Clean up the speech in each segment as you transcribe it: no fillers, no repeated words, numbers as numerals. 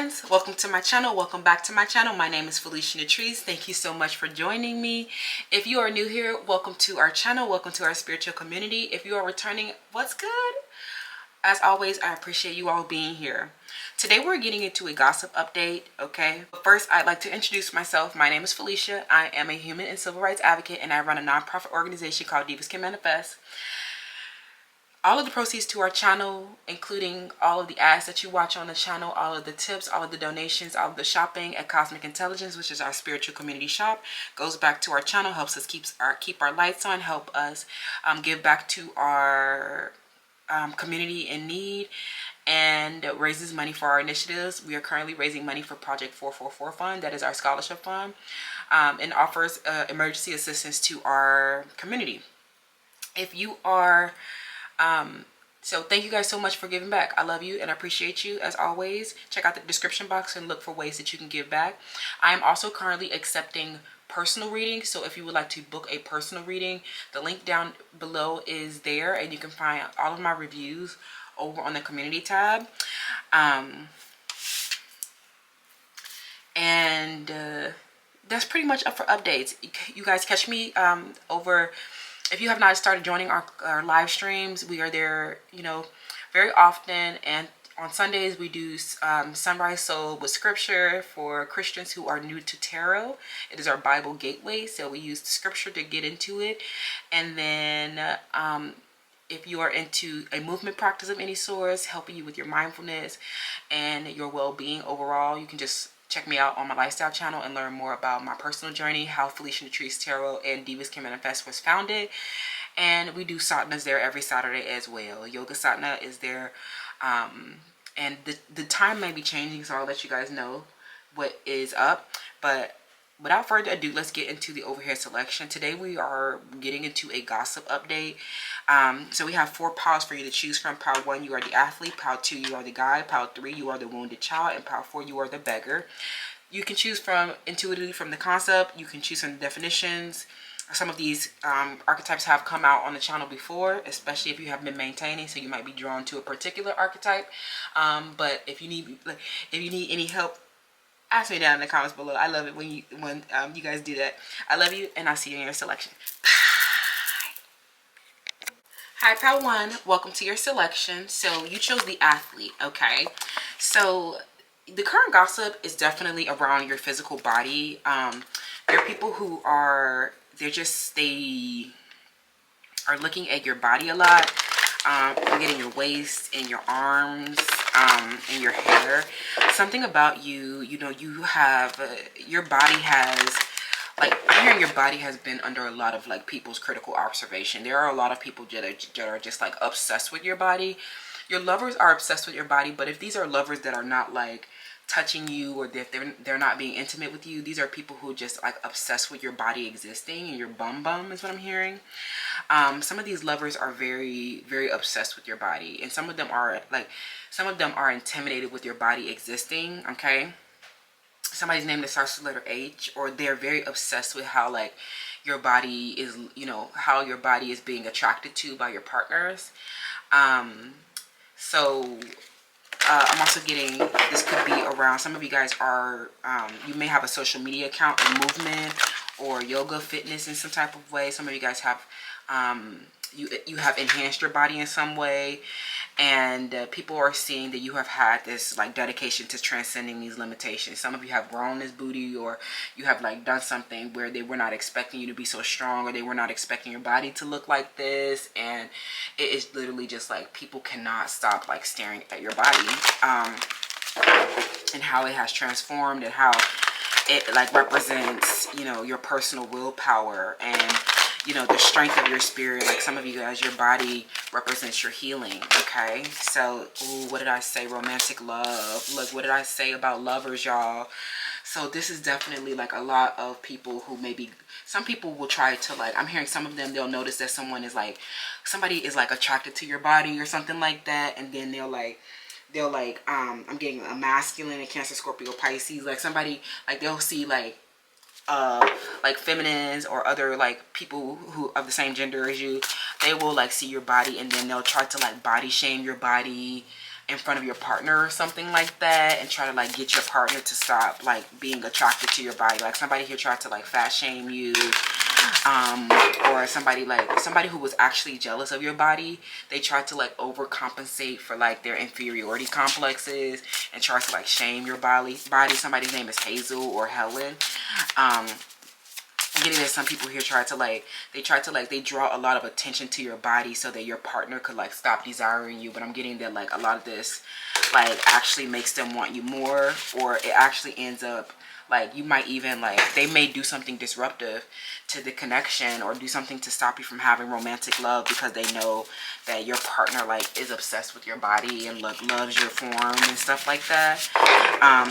friends, welcome to my channel. Welcome back to my channel. My name is Felicia. Thank you so much for joining me. If you are new here, welcome to our channel. Welcome to our spiritual community. If you are returning, what's good? As always, I appreciate you all being here. Today we're getting into a gossip update, okay? But first, I'd like to introduce myself. My name is Felicia. I am a human and civil rights advocate, and I run a nonprofit organization called Divas Can Manifest. All of the proceeds to our channel, including all of the ads that you watch on the channel, all of the tips, all of the donations, all of the shopping at Cosmic Intelligence, which is our spiritual community shop, goes back to our channel, helps us keep our lights on, help us give back to our community in need, and raises money for our initiatives. We are currently raising money for Project 444 Fund, that is our scholarship fund, and offers emergency assistance to our community. If you are so thank you guys so much for giving back. I love you and I appreciate you as always. Check out the description box and look for ways that you can give back. I am also currently accepting personal readings, so if you would like to book a personal reading, the link down below is there, and you can find all of my reviews over on the community tab. That's pretty much up for updates. You guys catch me over. If you have not started joining our live streams, we are there, you know, very often. And on Sundays, we do Sunrise Soul with scripture for Christians who are new to tarot. It is our Bible gateway, so we use the scripture to get into it. And then if you are into a movement practice of any sort, helping you with your mindfulness and your well-being overall, you can just check me out on my lifestyle channel and learn more about my personal journey, how Felicia Tarot and Divas Can Manifest was founded. And we do sadhanas there every Saturday as well. Yoga sadhana is there. And the time may be changing, so I'll let you guys know what is up. But without further ado, let's get into the overhead selection. Today we are getting into a gossip update. So we have 4 piles for you to choose from. Pile 1, you are the athlete. Pile 2, you are the guide. Pile 3, you are the wounded child. And pile 4, you are the beggar. You can choose from intuitively from the concept. You can choose from the definitions. Some of these archetypes have come out on the channel before, especially if you have been maintaining, so you might be drawn to a particular archetype. But if you need any help, ask me down in the comments below. I love it when you guys do that. I love you, and I'll see you in your selection. Hi, pile 1. Welcome to your selection. So you chose the athlete, okay? So the current gossip is definitely around your physical body. There are people who are they are looking at your body a lot. Looking at your waist and your arms, and your hair. Something about you, you know, you have your body has, like, I'm hearing your body has been under a lot of like people's critical observation. There are a lot of people that are just like obsessed with your body. Your lovers are obsessed with your body, but if these are lovers that are not like touching you, or if they're not being intimate with you, these are people who just like obsessed with your body existing and your bum is what I'm hearing. Some of these lovers are very, very obsessed with your body, and some of them are intimidated with your body existing, okay? Somebody's name that starts with the letter H, or they're very obsessed with how like your body is, you know, how your body is being attracted to by your partners. I'm also getting, this could be around, some of you guys are, you may have a social media account, a movement, or yoga, fitness in some type of way. Some of you guys have, you have enhanced your body in some way, and people are seeing that you have had this like dedication to transcending these limitations. Some of you have grown this booty, or you have like done something where they were not expecting you to be so strong, or they were not expecting your body to look like this, and it is literally just like people cannot stop like staring at your body, and how it has transformed, and how it like represents, you know, your personal willpower, and you know, the strength of your spirit. Like some of you guys, your body represents your healing, okay? So, ooh, what did I say? Romantic love. Look, what did I say about lovers, y'all? So this is definitely like a lot of people who maybe, some people will try to like, I'm hearing some of them, they'll notice that somebody is like attracted to your body or something like that, and then they'll like, I'm getting a masculine, a Cancer, Scorpio, Pisces, like somebody, like they'll see like feminines or other like people who of the same gender as you. They will like see your body, and then they'll try to like body shame your body, in front of your partner or something like that, and try to like get your partner to stop like being attracted to your body. Like somebody here tried to like fat shame you, or somebody who was actually jealous of your body. They tried to like overcompensate for like their inferiority complexes and try to like shame your body. Somebody's name is Hazel or Helen. I'm getting that some people here they draw a lot of attention to your body so that your partner could like stop desiring you. But I'm getting that like a lot of this like actually makes them want you more, or it actually ends up like you might even like, they may do something disruptive to the connection or do something to stop you from having romantic love because they know that your partner like is obsessed with your body and loves your form and stuff like that.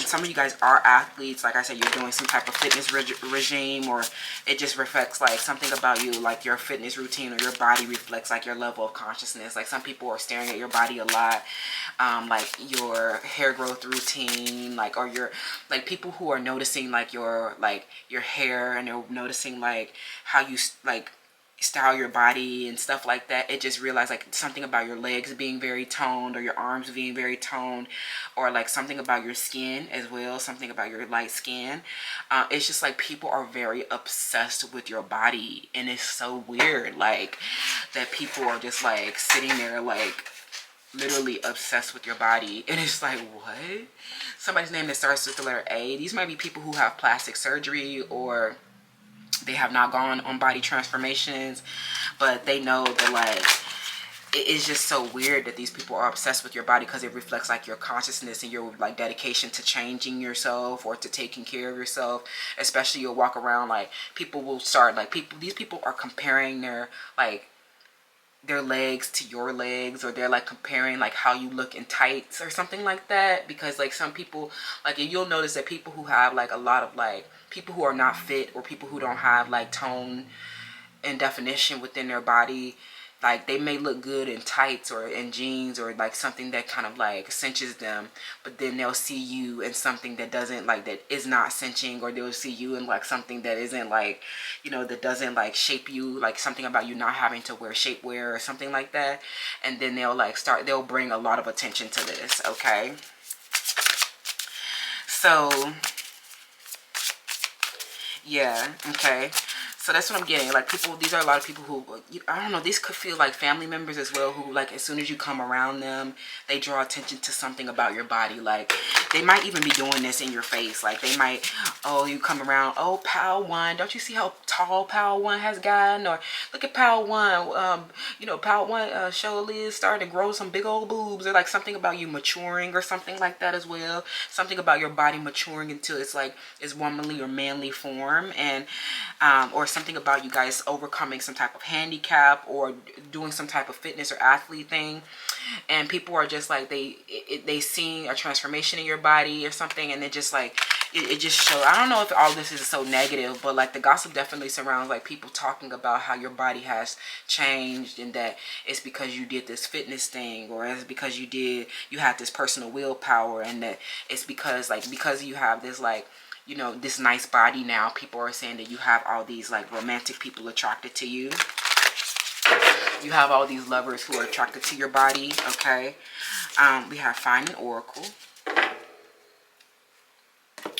Some of you guys are athletes. Like I said, you're doing some type of fitness regime, or it just reflects like something about you, like your fitness routine or your body reflects like your level of consciousness. Like some people are staring at your body a lot, like your hair growth routine, like, or your like people who are noticing like your hair, and they're noticing like how you like style your body and stuff like that. It just realized like something about your legs being very toned, or your arms being very toned, or like something about your skin as well, something about your light skin. It's just like people are very obsessed with your body, and it's so weird like that people are just like sitting there like literally obsessed with your body. And it's like, what? Somebody's name that starts with the letter A. These might be people who have plastic surgery, or they have not gone on body transformations, but they know that like it is just so weird that these people are obsessed with your body, because it reflects like your consciousness and your like dedication to changing yourself or to taking care of yourself. Especially you'll walk around like people will start like these people are comparing their legs to your legs, or they're like comparing like how you look in tights or something like that. Because like some people, like you'll notice that people who have like a lot of like people who are not fit, or people who don't have like tone and definition within their body, like they may look good in tights or in jeans or like something that kind of like cinches them, but then they'll see you in something that doesn't like, that is not cinching, or they'll see you in like something that isn't like, you know, that doesn't like shape you, like something about you not having to wear shapewear or something like that. And then they'll bring a lot of attention to this. Okay, so yeah, okay. So that's what I'm getting. Like people, these are a lot of people who, I don't know, these could feel like family members as well, who like as soon as you come around them, they draw attention to something about your body. Like they might even be doing this in your face. Like they might, oh, you come around, oh, Pal 1, don't you see how tall Pal 1 has gotten? Or look at Pal 1, you know, Pal 1 surely is starting to grow some big old boobs. Or like something about you maturing or something like that as well. Something about your body maturing until it's like its womanly or manly form. And or something about you guys overcoming some type of handicap or doing some type of fitness or athlete thing, and people are just like they seeing a transformation in your body or something, and it just like it just shows. I don't know if all this is so negative, but like the gossip definitely surrounds like people talking about how your body has changed, and that it's because you did this fitness thing, or it's because you had this personal willpower, and that it's because you have this like, you know, this nice body now. People are saying that you have all these like romantic people attracted to you. You have all these lovers who are attracted to your body. Okay. We have Find an Oracle.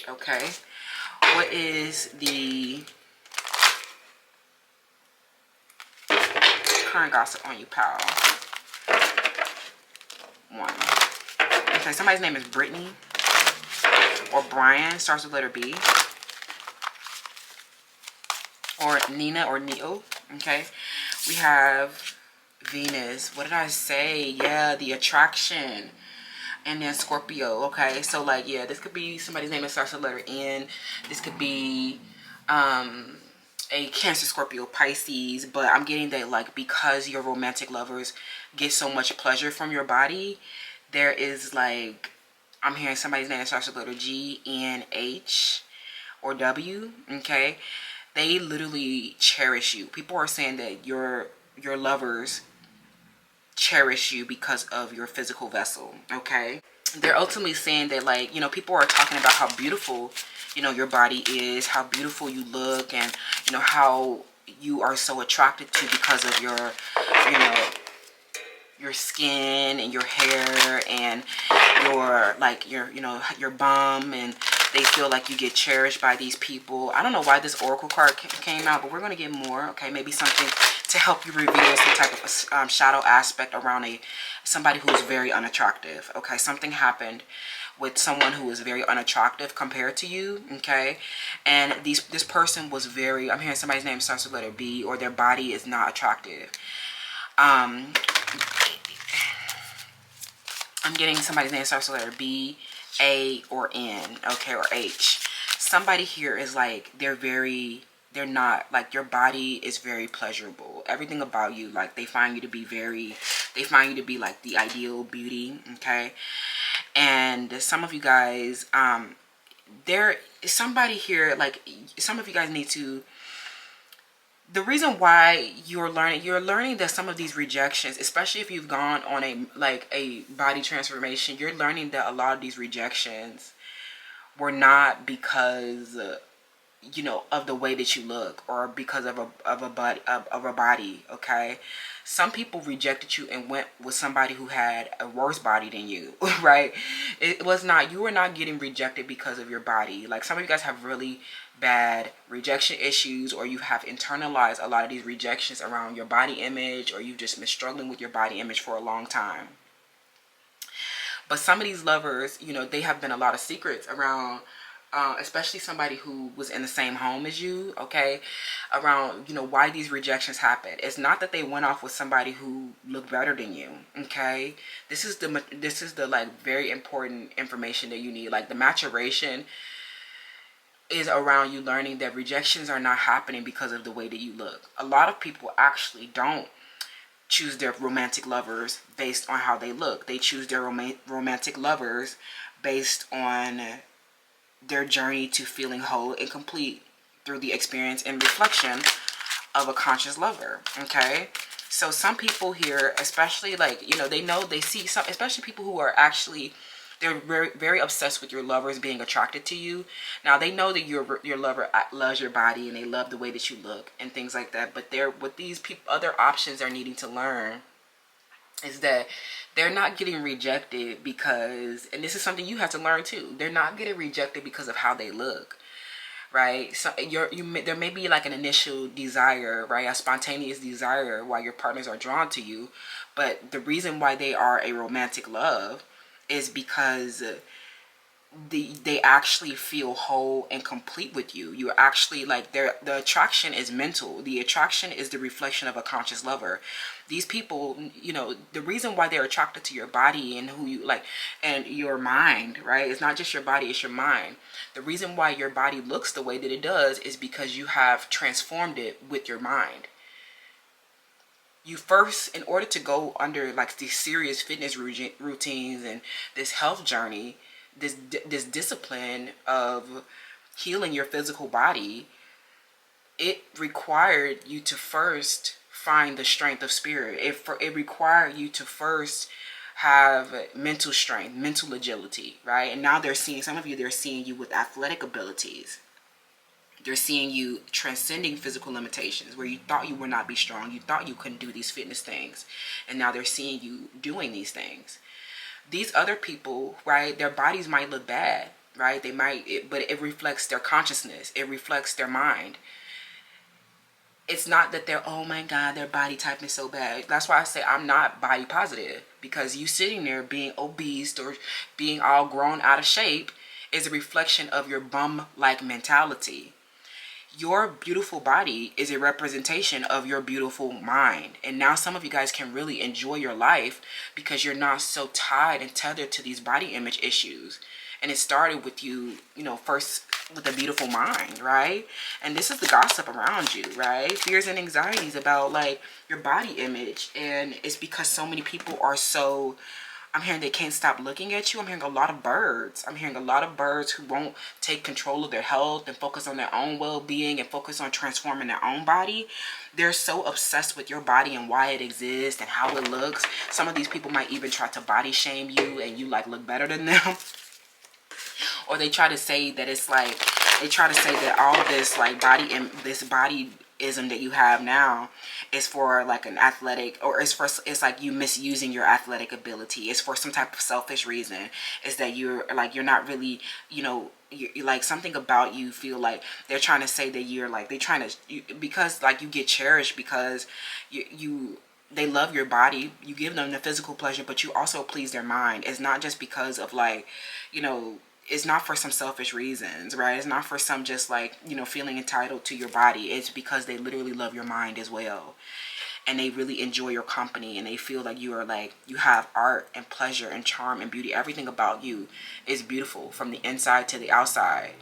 Okay. What is the current gossip on you, pal? 1. Okay, somebody's name is Brittany or Brian, starts with letter B, or Nina or Neo. Okay, we have Venus. What did I say? Yeah, the attraction. And then Scorpio. Okay, so like, yeah, this could be somebody's name that starts with letter N. This could be a Cancer, Scorpio, Pisces. But I'm getting that like because your romantic lovers get so much pleasure from your body, there is like, I'm hearing somebody's name that starts with letter G, N, H, or W. Okay, they literally cherish you. People are saying that your lovers cherish you because of your physical vessel. Okay, they're ultimately saying that like, you know, people are talking about how beautiful, you know, your body is, how beautiful you look, and you know how you are so attracted to because of your, you know, your skin and your hair and your, like, your, you know, your bum, and they feel like you get cherished by these people. I don't know why this oracle card came out, but we're going to get more. Okay, maybe something to help you reveal some type of shadow aspect around somebody who is very unattractive. Okay, something happened with someone who is very unattractive compared to you. Okay, and this person was very, I'm hearing somebody's name starts with letter B, or their body is not attractive. I'm getting somebody's name starts with letter B, A, or N, okay, or H. Somebody here is like, they're not, like, your body is very pleasurable. Everything about you, like, they find you to be like the ideal beauty, okay? And some of you guys, there is somebody here, like, some of you guys need to, the reason why you're learning that some of these rejections, especially if you've gone on a body transformation, you're learning that a lot of these rejections were not because you know, of the way that you look, or because of a body. Okay, some people rejected you and went with somebody who had a worse body than you. Right? It was not, you were not getting rejected because of your body. Like, some of you guys have really bad rejection issues, or you have internalized a lot of these rejections around your body image, or you've just been struggling with your body image for a long time. But some of these lovers, you know, they have been a lot of secrets around, especially somebody who was in the same home as you, okay, around, you know, why these rejections happen. It's not that they went off with somebody who looked better than you, okay? This is the like very important information that you need. Like, the maturation is around you learning that rejections are not happening because of the way that you look. A lot of people actually don't choose their romantic lovers based on how they look. They choose their romantic lovers based on their journey to feeling whole and complete through the experience and reflection of a conscious lover. Okay, so some people here, especially, like, you know, they see some, especially people who are actually, they're very, very obsessed with your lovers being attracted to you. Now, they know that your lover loves your body and they love the way that you look and things like that, but they're, what these people, other options are needing to learn is that they're not getting rejected because, and this is something you have to learn too, they're not getting rejected because of how they look, right? So there may be like an initial desire, right, a spontaneous desire while your partners are drawn to you, but the reason why they are a romantic love is because they actually feel whole and complete with you. You're actually like, the attraction is mental. The attraction is the reflection of a conscious lover. These people, you know, the reason why they're attracted to your body and who you like, and your mind, right? It's not just your body, it's your mind. The reason why your body looks the way that it does is because you have transformed it with your mind. You first, in order to go under like these serious fitness routines and this health journey, this discipline of healing your physical body, it required you to first find the strength of spirit. It required you to first have mental strength, mental agility, right? And now they're seeing, some of you, they're seeing you with athletic abilities. They're seeing you transcending physical limitations where you thought you would not be strong. You thought you couldn't do these fitness things. And now they're seeing you doing these things. These other people, right, their bodies might look bad, right? They might, but it reflects their consciousness. It reflects their mind. It's not that they're, oh my God, their body type is so bad. That's why I say I'm not body positive, because you sitting there being obese or being all grown out of shape is a reflection of your bum-like mentality. Your beautiful body is a representation of your beautiful mind. And now some of you guys can really enjoy your life because you're not so tied and tethered to these body image issues. And it started with you, you know, first with a beautiful mind, right? And this is the gossip around you, right? Fears and anxieties about like your body image. And it's because so many people are so, I'm hearing they can't stop looking at you. I'm hearing a lot of birds. I'm hearing a lot of birds who won't take control of their health and focus on their own well-being and focus on transforming their own body. They're so obsessed with your body and why it exists and how it looks. Some of these people might even try to body shame you and you like look better than them. Or they try to say that it's like, they try to say that all this like body ism that you have now is for like an athletic, or it's like you misusing your athletic ability. It's for some type of selfish reason. Is that you're not really, you know, you like something about you feel like they're trying to say that you're like, they're trying to, because like you get cherished because they love your body, you give them the physical pleasure, but you also please their mind. It's not just because of like, you know, it's not for some selfish reasons, right? It's not for some just like, you know, feeling entitled to your body. It's because they literally love your mind as well. And they really enjoy your company, and they feel like you are like, you have art and pleasure and charm and beauty. Everything about you is beautiful from the inside to the outside.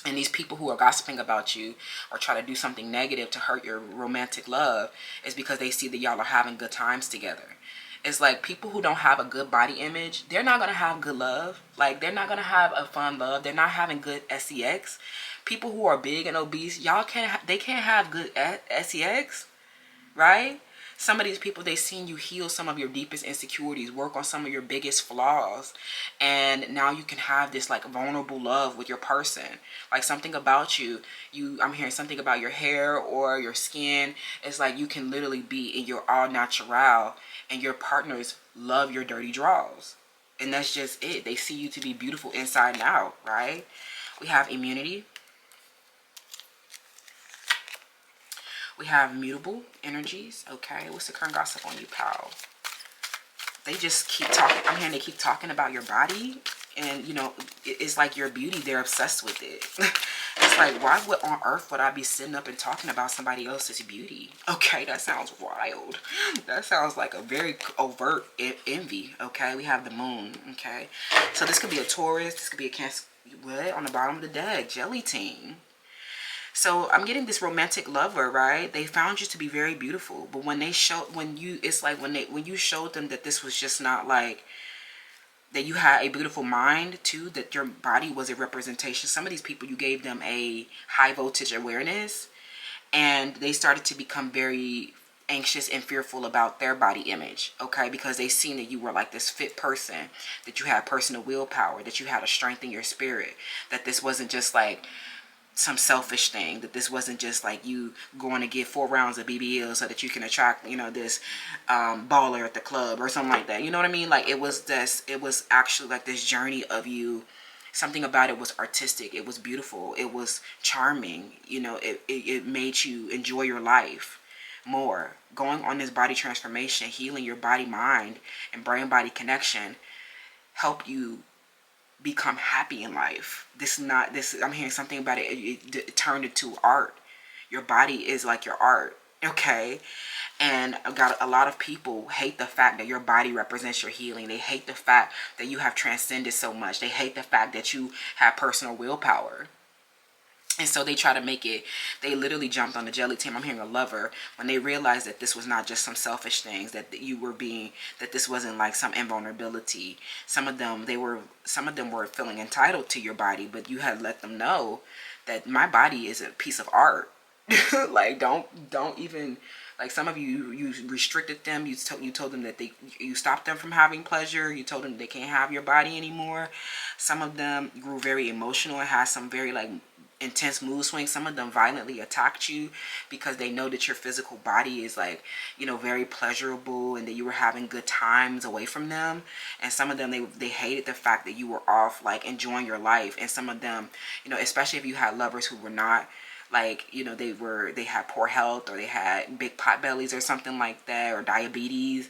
And these people who are gossiping about you or try to do something negative to hurt your romantic love is because they see that y'all are having good times together. It's like people who don't have a good body image, they're not going to have good love. Like, they're not going to have a fun love. They're not having good sex. People who are big and obese, y'all they can't have good sex, right? Some of these people, they've seen you heal some of your deepest insecurities, work on some of your biggest flaws, and now you can have this like vulnerable love with your person. Like something about you, I'm hearing something about your hair or your skin. It's like you can literally be in your all natural, and your partners love your dirty draws. And that's just it. They see you to be beautiful inside and out, right? We have immunity. We have mutable energies. Okay, what's the current gossip on you, pal? They just keep talking. I'm hearing they keep talking about your body. And, you know, it's like your beauty. They're obsessed with it. It's like, why would on earth would I be sitting up and talking about somebody else's beauty? Okay, that sounds wild. That sounds like a very overt envy. Okay, we have the moon. Okay, so this could be a Taurus. This could be a Cancer. What? On the bottom of the deck, jelly team. So I'm getting this romantic lover, right? They found you to be very beautiful, but when it's like when you showed them that this was just not like, that you had a beautiful mind too, that your body was a representation. Some of these people, you gave them a high voltage awareness, and they started to become very anxious and fearful about their body image, okay? Because they seen that you were like this fit person, that you had personal willpower, that you had a strength in your spirit, that this wasn't just like some selfish thing, that this wasn't just like you going to get 4 rounds of BBL so that you can attract, you know, this baller at the club or something like that. You know what I mean? Like it was actually like this journey of you. Something about it was artistic. It was beautiful. It was charming. You know, it made you enjoy your life more. Going on this body transformation, healing your body, mind, and brain body connection help you become happy in life. I'm hearing something about it. It turned into art. Your body is like your art, okay? And I've got a lot of people hate the fact that your body represents your healing. They hate the fact that you have transcended so much. They hate the fact that you have personal willpower. And so they try to make it, they literally jumped on the jelly team. I'm hearing a lover, when they realized that this was not just some selfish things, that that this wasn't like some invulnerability. Some of them were feeling entitled to your body, but you had let them know that my body is a piece of art. Like don't even, like some of you restricted them. You told them that you stopped them from having pleasure. You told them they can't have your body anymore. Some of them grew very emotional and had some very like intense mood swings. Some of them violently attacked you because they know that your physical body is like, you know, very pleasurable, and that you were having good times away from them. And some of them, they hated the fact that you were off like enjoying your life. And some of them, you know, especially if you had lovers who were not like, you know, they had poor health, or they had big pot bellies or something like that, or diabetes,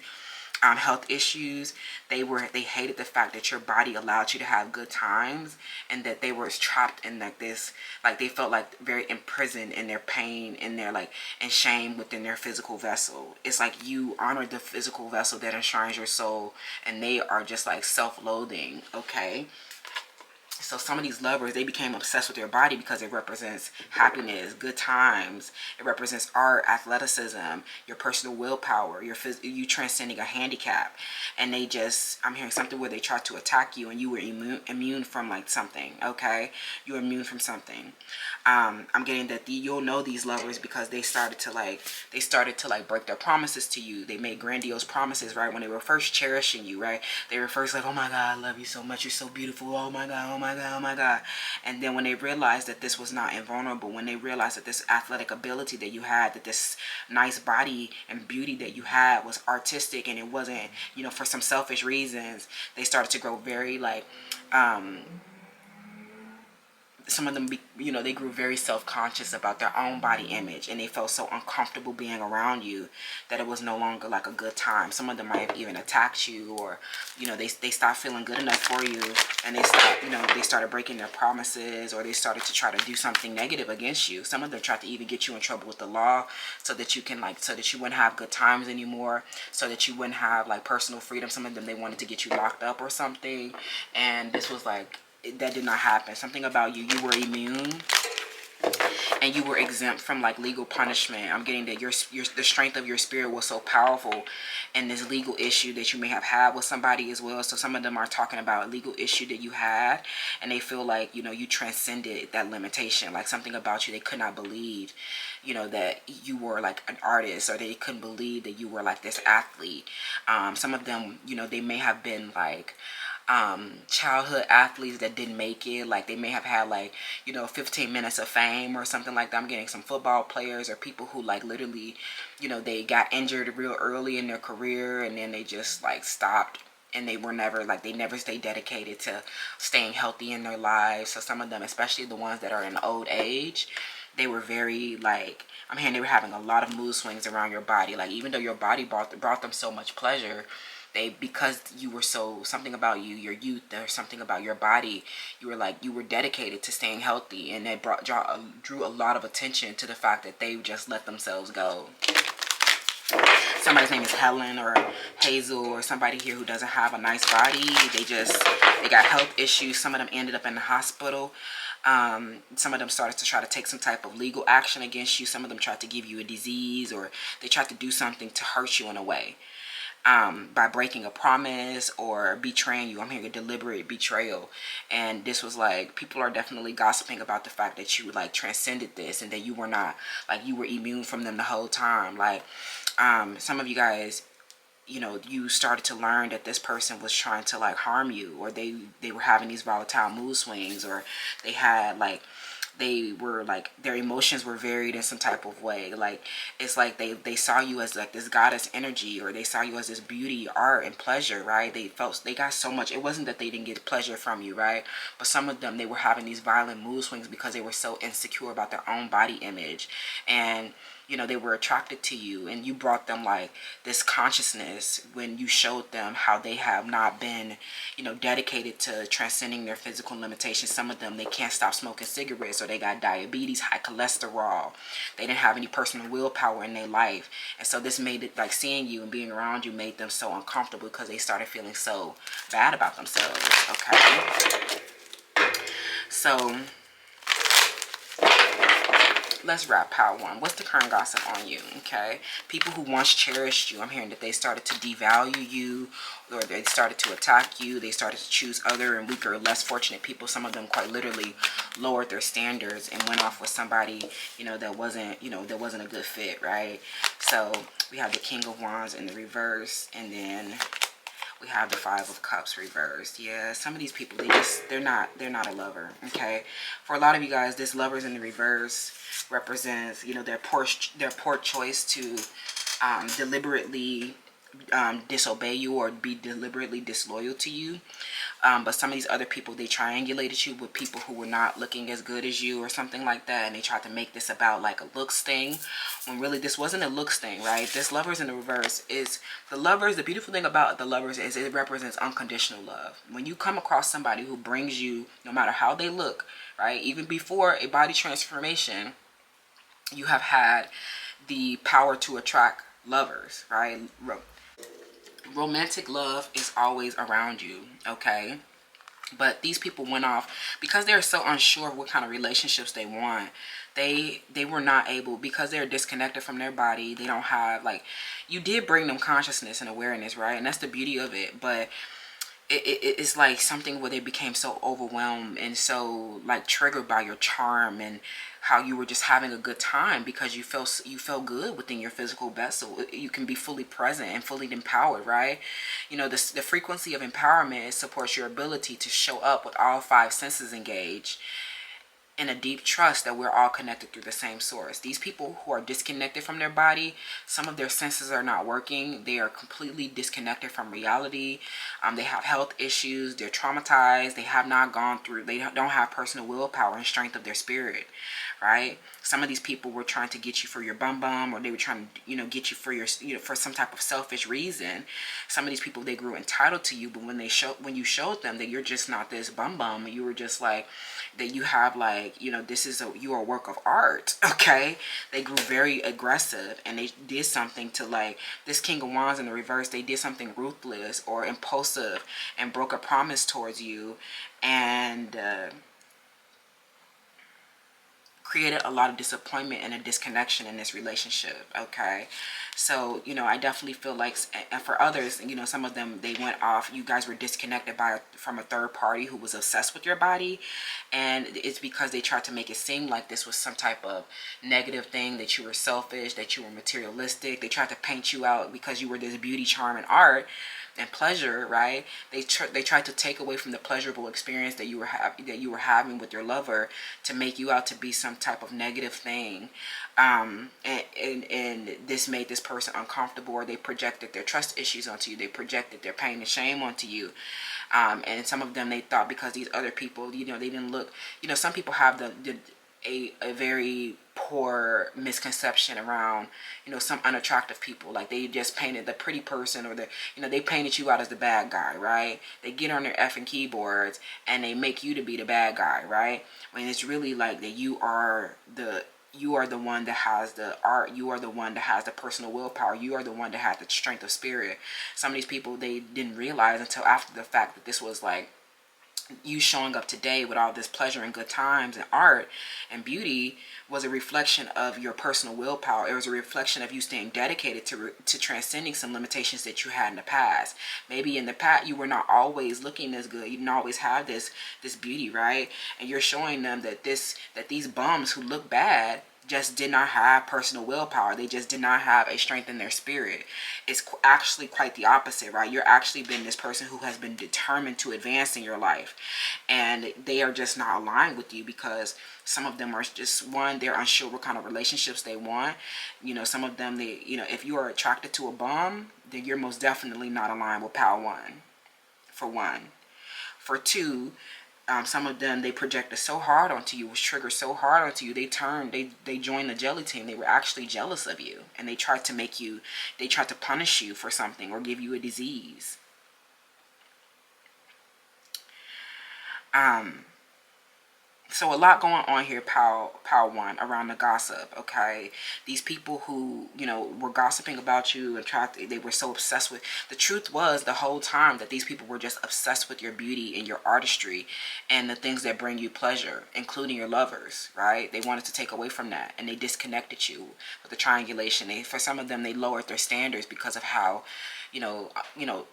health issues. They hated the fact that your body allowed you to have good times, and that they were trapped in like this, like they felt like very imprisoned in their pain, in their like, and shame within their physical vessel. It's like you honor the physical vessel that enshrines your soul, and they are just like self-loathing, okay? So some of these lovers, they became obsessed with their body because it represents happiness, good times. It represents art, athleticism, your personal willpower, you transcending a handicap. And they just, I'm hearing something where they tried to attack you, and you were immune from like something, okay? You were immune from something. I'm getting that you'll know these lovers because they started to like break their promises to you. They made grandiose promises, right? When they were first cherishing you, right? They were first like, oh my God, I love you so much. You're so beautiful. Oh my God, oh my my God, oh my God. And then when they realized that this was not invulnerable, when they realized that this athletic ability that you had, that this nice body and beauty that you had was artistic and it wasn't, you know, for some selfish reasons, they started to grow very like, some of them, you know, they grew very self-conscious about their own body image, and they felt so uncomfortable being around you that it was no longer like a good time. Some of them might have even attacked you, or, you know, they stopped feeling good enough for you, and they stopped, you know, they started breaking their promises, or they started to try to do something negative against you. Some of them tried to even get you in trouble with the law so that you can like, so that you wouldn't have good times anymore, so that you wouldn't have like personal freedom. Some of them, they wanted to get you locked up or something, and this was like, that did not happen. Something about you, you were immune and you were exempt from like legal punishment. I'm getting that the strength of your spirit was so powerful in this legal issue that you may have had with somebody as well. So some of them are talking about a legal issue that you had, and they feel like, you know, you transcended that limitation. Like something about you, they could not believe, you know, that you were like an artist, or they couldn't believe that you were like this athlete. Some of them, you know, they may have been like childhood athletes that didn't make it. Like they may have had like, you know, 15 minutes of fame or something like that. I'm getting some football players or people who like literally, you know, they got injured real early in their career, and then they just like stopped, and they were never like, they never stayed dedicated to staying healthy in their lives. So some of them, especially the ones that are in old age, they were very like, I'm hearing they were having a lot of mood swings around your body. Like even though your body brought them so much pleasure, they, because you were so, something about you, your youth, or something about your body, you were like, you were dedicated to staying healthy, and it drew a lot of attention to the fact that they just let themselves go. Somebody's name is Helen or Hazel, or somebody here who doesn't have a nice body. They got health issues. Some of them ended up in the hospital. Some of them started to try to take some type of legal action against you. Some of them tried to give you a disease, or they tried to do something to hurt you in a way. By breaking a promise or betraying you. I'm hearing a deliberate betrayal. And this was like, people are definitely gossiping about the fact that you like transcended this, and that you were not, like you were immune from them the whole time. Like some of you guys, you know, you started to learn that this person was trying to like harm you, or they were having these volatile mood swings, or they had like, they were like, their emotions were varied in some type of way. Like it's like they saw you as like this goddess energy, or they saw you as this beauty, art, and pleasure, right? They got so much. It wasn't that they didn't get pleasure from you, right? But some of them, they were having these violent mood swings because they were so insecure about their own body image, and you know, they were attracted to you, and you brought them like this consciousness when you showed them how they have not been, you know, dedicated to transcending their physical limitations. Some of them, they can't stop smoking cigarettes, or they got diabetes, high cholesterol. They didn't have any personal willpower in their life. And so this made it like, seeing you and being around you made them so uncomfortable, because they started feeling so bad about themselves. Okay. So let's wrap pile one. What's the current gossip on you? Okay. People who once cherished you, I'm hearing that they started to devalue you, or they started to attack you. They started to choose other and weaker, less fortunate people. Some of them quite literally lowered their standards and went off with somebody, you know, that wasn't, you know, that wasn't a good fit, right? So we have the King of Wands in the reverse, and then we have the Five of Cups reversed. Yeah, some of these people, they're not a lover. Okay. For a lot of you guys, this Lovers in the reverse represents, you know, their poor choice to deliberately disobey you, or be deliberately disloyal to you. But some of these other people, they triangulated you with people who were not looking as good as you, or something like that, and they tried to make this about like a looks thing, when really this wasn't a looks thing, right? This Lovers in the reverse is the Lovers. The beautiful thing about the Lovers is it represents unconditional love. When you come across somebody who brings you, no matter how they look, right, even before a body transformation, you have had the power to attract lovers, right? Romantic love is always around you, okay? But these people went off because they're so unsure of what kind of relationships they want. They were not able, because they're disconnected from their body. They don't have, like, you did bring them consciousness and awareness, right? And that's the beauty of it. But it's like something where they became so overwhelmed and so like triggered by your charm and how you were just having a good time because you felt good within your physical vessel. You can be fully present and fully empowered, right? You know, the frequency of empowerment supports your ability to show up with all five senses engaged in a deep trust that we're all connected through the same source. These people who are disconnected from their body, some of their senses are not working. They are completely disconnected from reality. They have health issues. They're traumatized. They have not gone through, they don't have personal willpower and strength of their spirit, right? Some of these people were trying to get you for your bum bum, or they were trying to, you know, get you for your, you know, for some type of selfish reason. Some of these people, they grew entitled to you, but when you showed them that you're just not this bum bum, you were just like, that you have like, you know, you are a work of art, okay? They grew very aggressive and they did something to, like, this King of Wands in the reverse, they did something ruthless or impulsive and broke a promise towards you and created a lot of disappointment and a disconnection in this relationship, okay? So, you know, I definitely feel like, and for others, you know, some of them, they went off, you guys were disconnected from a third party who was obsessed with your body, and it's because they tried to make it seem like this was some type of negative thing, that you were selfish, that you were materialistic. They tried to paint you out because you were this beauty, charm, and art and pleasure, right? They tried to take away from the pleasurable experience that you were having with your lover to make you out to be some type of negative thing, and this made this person uncomfortable, or they projected their trust issues onto you. They projected their pain and shame onto you, and some of them, they thought because these other people, you know, they didn't look, you know, some people have a very poor misconception around, you know, some unattractive people. Like, they just painted the pretty person, or you know, they painted you out as the bad guy, right? They get on their effing keyboards and they make you to be the bad guy, right? When it's really like that you are the one that has the art. You are the one that has the personal willpower. You are the one that has the strength of spirit. Some of these people, they didn't realize until after the fact that this was like you showing up today with all this pleasure and good times and art and beauty was a reflection of your personal willpower. It was a reflection of you staying dedicated to transcending some limitations that you had in the past. Maybe in the past you were not always looking as good. You didn't always have this beauty, right? And you're showing them that these bums who look bad just did not have personal willpower. They just did not have a strength in their spirit. It's actually quite the opposite, right? You're actually been this person who has been determined to advance in your life, and they are just not aligned with you because some of them are just, one, they're unsure what kind of relationships they want. You know, some of them, they, you know, if you are attracted to a bum, then you're most definitely not aligned with Power One, for one. For two, some of them, they projected so hard onto you, was triggered so hard onto you, they joined the jelly team. They were actually jealous of you, and they tried to punish you for something or give you a disease. So a lot going on here, Power One, around the gossip, okay? These people who, you know, were gossiping about you and they were so obsessed with, the truth was the whole time that these people were just obsessed with your beauty and your artistry and the things that bring you pleasure, including your lovers, right? They wanted to take away from that, and they disconnected you with the triangulation. For some of them, they lowered their standards because of how, you know,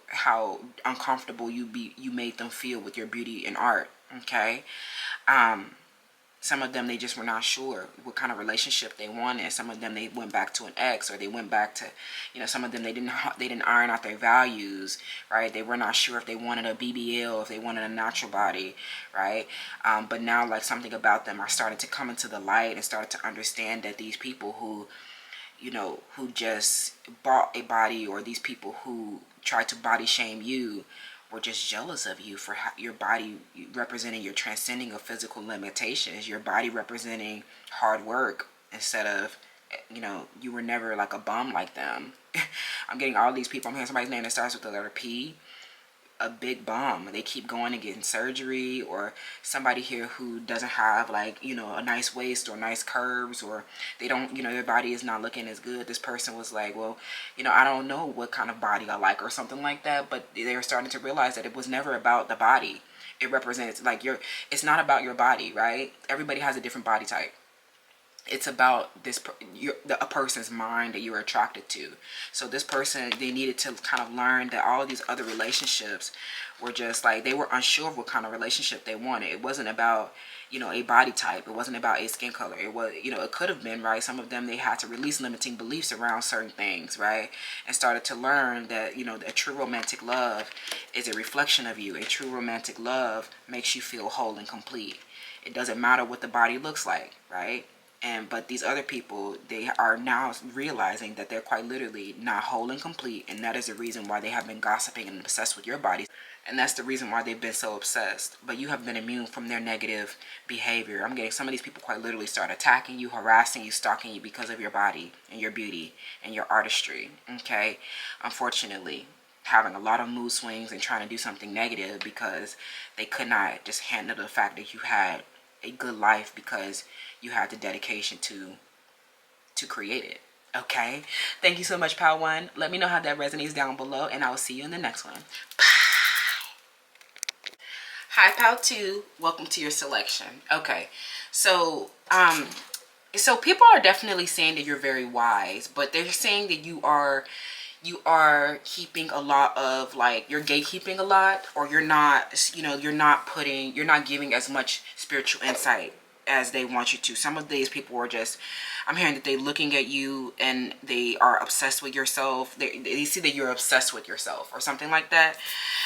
how uncomfortable you made them feel with your beauty and art, okay? Some of them, they just were not sure what kind of relationship they wanted. Some of them, they went back to an ex, or they went back to, you know, some of them, they didn't iron out their values, right? They were not sure if they wanted a BBL, if they wanted a natural body, right? But now, like, something about them are starting to come into the light and started to understand that these people who, you know, who just bought a body, or these people who tried to body shame you, were just jealous of you for your body representing your transcending of physical limitations, your body representing hard work, instead of, you know, you were never like a bum like them. I'm getting all these people. I'm hearing somebody's name that starts with the letter P. A big bum. They keep going and getting surgery, or somebody here who doesn't have, like, you know, a nice waist or nice curves, or they don't, you know, their body is not looking as good. This person was like, well, you know, I don't know what kind of body I like, or something like that. But they were starting to realize that it was never about the body. It represents, like, it's not about your body, right? Everybody has a different body type. it's about a person's mind that you're attracted to. So this person, they needed to kind of learn that all of these other relationships were just like, they were unsure of what kind of relationship they wanted. It wasn't about, you know, a body type. It wasn't about a skin color. It was, you know, it could have been, right? Some of them, they had to release limiting beliefs around certain things, right? And started to learn that, you know, a true romantic love is a reflection of you. A true romantic love makes you feel whole and complete. It doesn't matter what the body looks like, right? But these other people, they are now realizing that they're quite literally not whole and complete, and that is the reason why they have been gossiping and obsessed with your body. And that's the reason why they've been so obsessed. But you have been immune from their negative behavior. I'm getting some of these people quite literally start attacking you, harassing you, stalking you because of your body and your beauty and your artistry. Okay? Unfortunately, having a lot of mood swings and trying to do something negative because they could not just handle the fact that you had a good life because you had the dedication to create it. Okay? Thank you so much, Pal One. Let me know how that resonates down below, and I will see you in the next one. Hi, Pal 2. Welcome to your selection. Okay, so so people are definitely saying that you're very wise, but they're saying that you are keeping a lot of, like, you're gatekeeping a lot, or you're not, you know, you're not giving as much spiritual insight as they want you to. Some of these people are just, I'm hearing that they're looking at you and they are obsessed with yourself. They see that you're obsessed with yourself or something like that.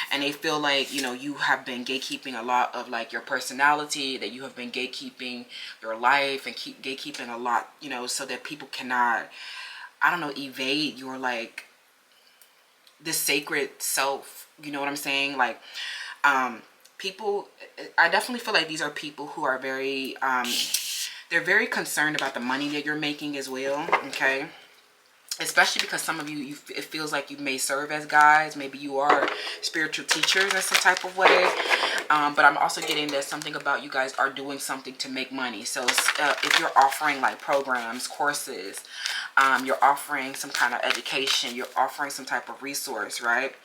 And they feel like, you know, you have been gatekeeping a lot of, like, your personality, that you have been gatekeeping your life and keep gatekeeping a lot, you know, so that people cannot, I don't know, evade your, like, this sacred self. You know what I'm saying? Like, people, I definitely feel like these are people who are very, they're very concerned about the money that you're making as well, okay? Especially because some of you, it feels like you may serve as guides. Maybe you are spiritual teachers in some type of way. But I'm also getting that something about you guys are doing something to make money. So if you're offering, like, programs, courses, you're offering some kind of education, you're offering some type of resource, right?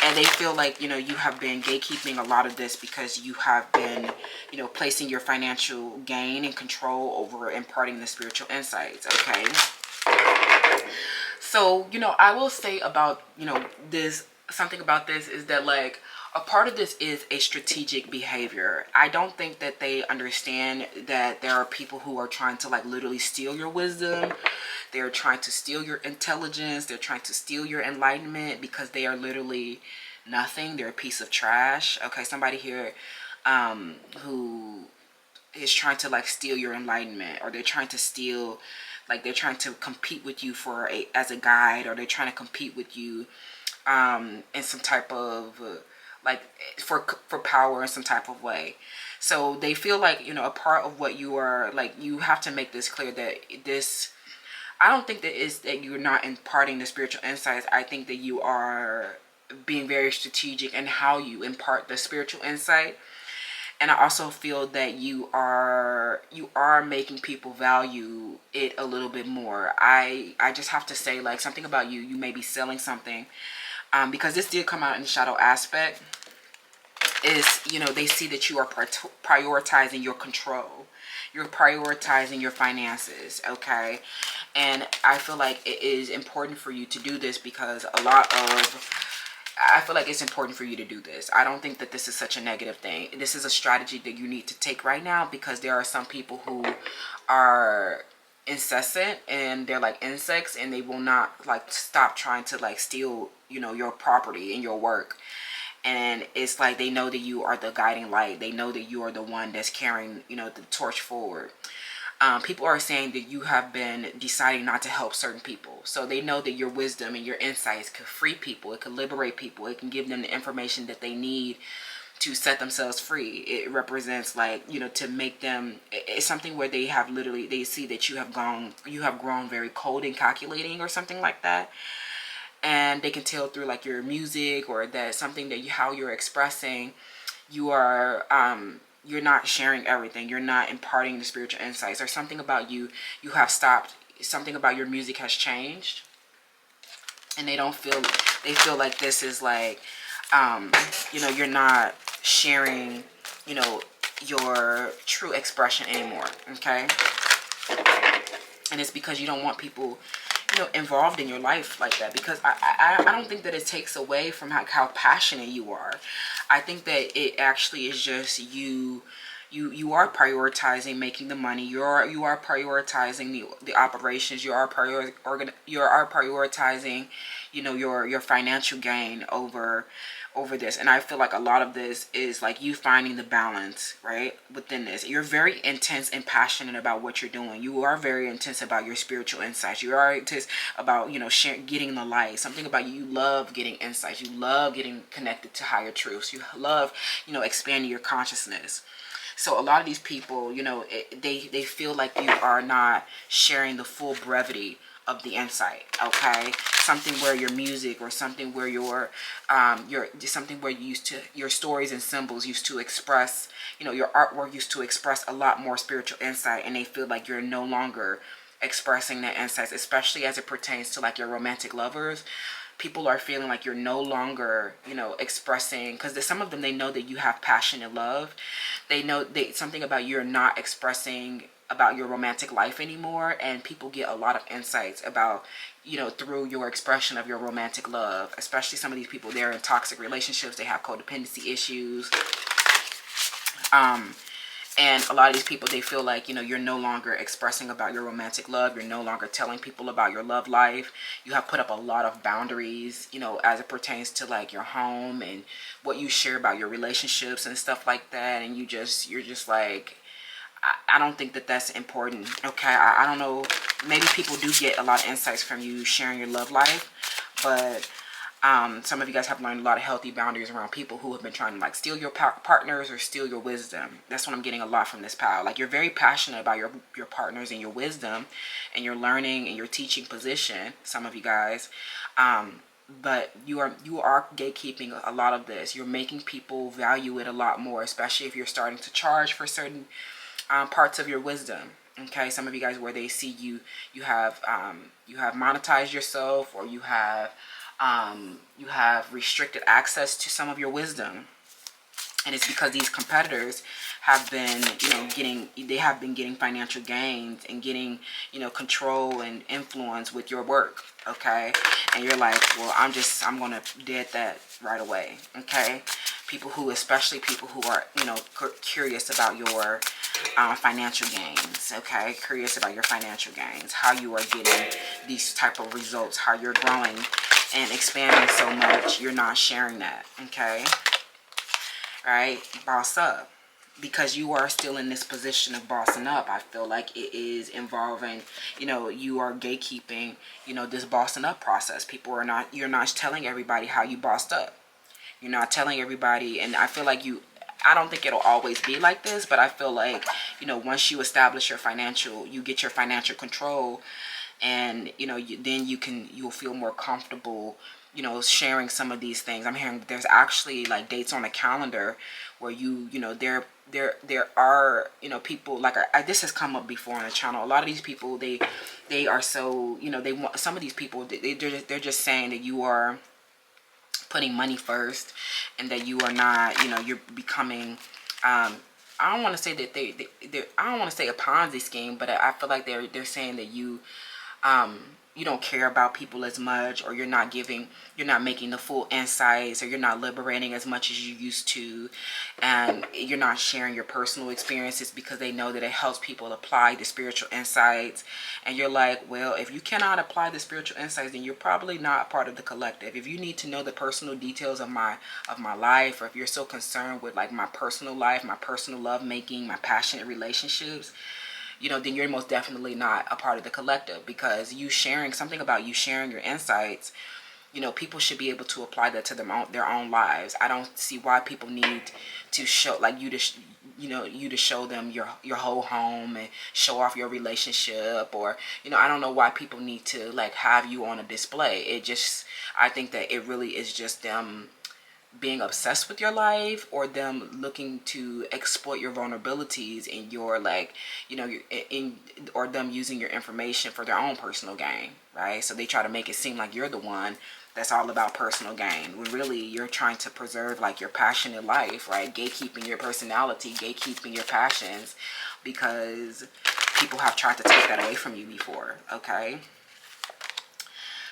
And they feel like, you know, you have been gatekeeping a lot of this because you have been, you know, placing your financial gain and control over imparting the spiritual insights, okay? So, you know, I will say about, you know, this, something about this is that, like, a part of this is a strategic behavior. I don't think that they understand that there are people who are trying to, like, literally steal your wisdom. They're trying to steal your intelligence. They're trying to steal your enlightenment because they are literally nothing. They're a piece of trash. Okay, somebody here who is trying to, like, steal your enlightenment, or they're trying to steal, like, they're trying to compete with you for as a guide, or they're trying to compete with you in some type of like for power in some type of way. So they feel like, you know, a part of what you are, like, you have to make this clear that this, I don't think that is that you're not imparting the spiritual insights. I think that you are being very strategic in how you impart the spiritual insight. And I also feel that you are making people value it a little bit more. I just have to say, like, something about you, you may be selling something, because this did come out in the shadow aspect, is, you know, they see that you are prioritizing your control. You're prioritizing your finances, okay? And I feel like it is important for you to do this because I feel like it's important for you to do this. I don't think that this is such a negative thing. This is a strategy that you need to take right now, because there are some people who are incessant and they're like insects, and they will not, like, stop trying to, like, steal, you know, your property and your work. And it's like they know that you are the guiding light. They know that you are the one that's carrying, you know, the torch forward. People are saying that you have been deciding not to help certain people. So they know that your wisdom and your insights could free people. It could liberate people. It can give them the information that they need to set themselves free. It represents, like, you know, to make them, it's something where they have literally, they see that you have grown very cold and calculating or something like that. And they can tell through, like, your music, or that something that how you're expressing, you are, you're not sharing everything. You're not imparting the spiritual insights, or something about you have stopped. Something about your music has changed, and they feel like this is like, you know, you're not sharing, you know, your true expression anymore, okay? And it's because you don't want people, you know, involved in your life like that. Because I don't think that it takes away from how passionate you are. I think that it actually is just you are prioritizing making the money. You are prioritizing the operations. You are prioritizing, you know, your financial gain over this. And I feel like a lot of this is like you finding the balance, right, within this. You're very intense and passionate about what you're doing. You are very intense about your spiritual insights. You are intense about, you know, getting the light. Something about you love getting insights. You love getting connected to higher truths. You love, you know, expanding your consciousness. So a lot of these people, you know, they feel like you are not sharing the full brevity of the insight. Okay, something where your music, or something where your something where you used to, your stories and symbols used to express, you know, your artwork used to express a lot more spiritual insight, and they feel like you're no longer expressing that insights, especially as it pertains to like your romantic lovers. People are feeling like you're no longer, you know, expressing, because some of them, they know that you have passion and love. They know something about you're not expressing about your romantic life anymore, and people get a lot of insights about, you know, through your expression of your romantic love. Especially some of these people, they're in toxic relationships, they have codependency issues, and a lot of these people, they feel like, you know, you're no longer expressing about your romantic love. You're no longer telling people about your love life. You have put up a lot of boundaries, you know, as it pertains to like your home and what you share about your relationships and stuff like that. And you're just like, I don't think that that's important. Okay, I don't know. Maybe people do get a lot of insights from you sharing your love life, but some of you guys have learned a lot of healthy boundaries around people who have been trying to like steal your partners or steal your wisdom. That's what I'm getting a lot from this pile. Like, you're very passionate about your partners and your wisdom and your learning and your teaching position, some of you guys. But you are gatekeeping a lot of this. You're making people value it a lot more, especially if you're starting to charge for certain parts of your wisdom. Okay, some of you guys, where they see you have monetized yourself, or you have restricted access to some of your wisdom. And it's because these competitors have been, you know, getting financial gains and getting, you know, control and influence with your work. Okay, and you're like, well, I'm gonna dead that right away. Okay, especially people who are, you know, curious about your financial gains. Okay, curious about your financial gains, how you are getting these type of results, how you're growing and expanding so much. You're not sharing that. Okay, right? Boss up, because you are still in this position of bossing up. I feel like it is involving, you know, you are gatekeeping, you know, this bossing up process. You're not telling everybody how you bossed up. You're not telling everybody. And I feel like I don't think it'll always be like this, but I feel like, you know, once you establish you get your financial control, and, you know, you'll feel more comfortable, you know, sharing some of these things. I'm hearing there's actually like dates on the calendar where you know, there are, you know, people like, this has come up before on the channel. A lot of these people, they are so, you know, they want, some of these people, they're just saying that you are putting money first, and that you are not, you know, you're becoming, I don't want to say that I don't want to say a Ponzi scheme, but I feel like they're saying that you don't care about people as much, or you're not making the full insights, or you're not liberating as much as you used to, and you're not sharing your personal experiences, because they know that it helps people apply the spiritual insights. And you're like, well, if you cannot apply the spiritual insights, then you're probably not part of the collective. If you need to know the personal details of my life, or if you're so concerned with like my personal life, my personal love making, my passionate relationships, you know, then you're most definitely not a part of the collective. Because you sharing your insights, you know, people should be able to apply that to their own lives. I don't see why people need to show, like, you to show them your whole home and show off your relationship, or, you know, I don't know why people need to like have you on a display. I think that it really is just them being obsessed with your life, or them looking to exploit your vulnerabilities in your, like, you know, or them using your information for their own personal gain, right? So they try to make it seem like you're the one that's all about personal gain, when really you're trying to preserve like your passionate life, right? Gatekeeping your personality, gatekeeping your passions, because people have tried to take that away from you before, okay?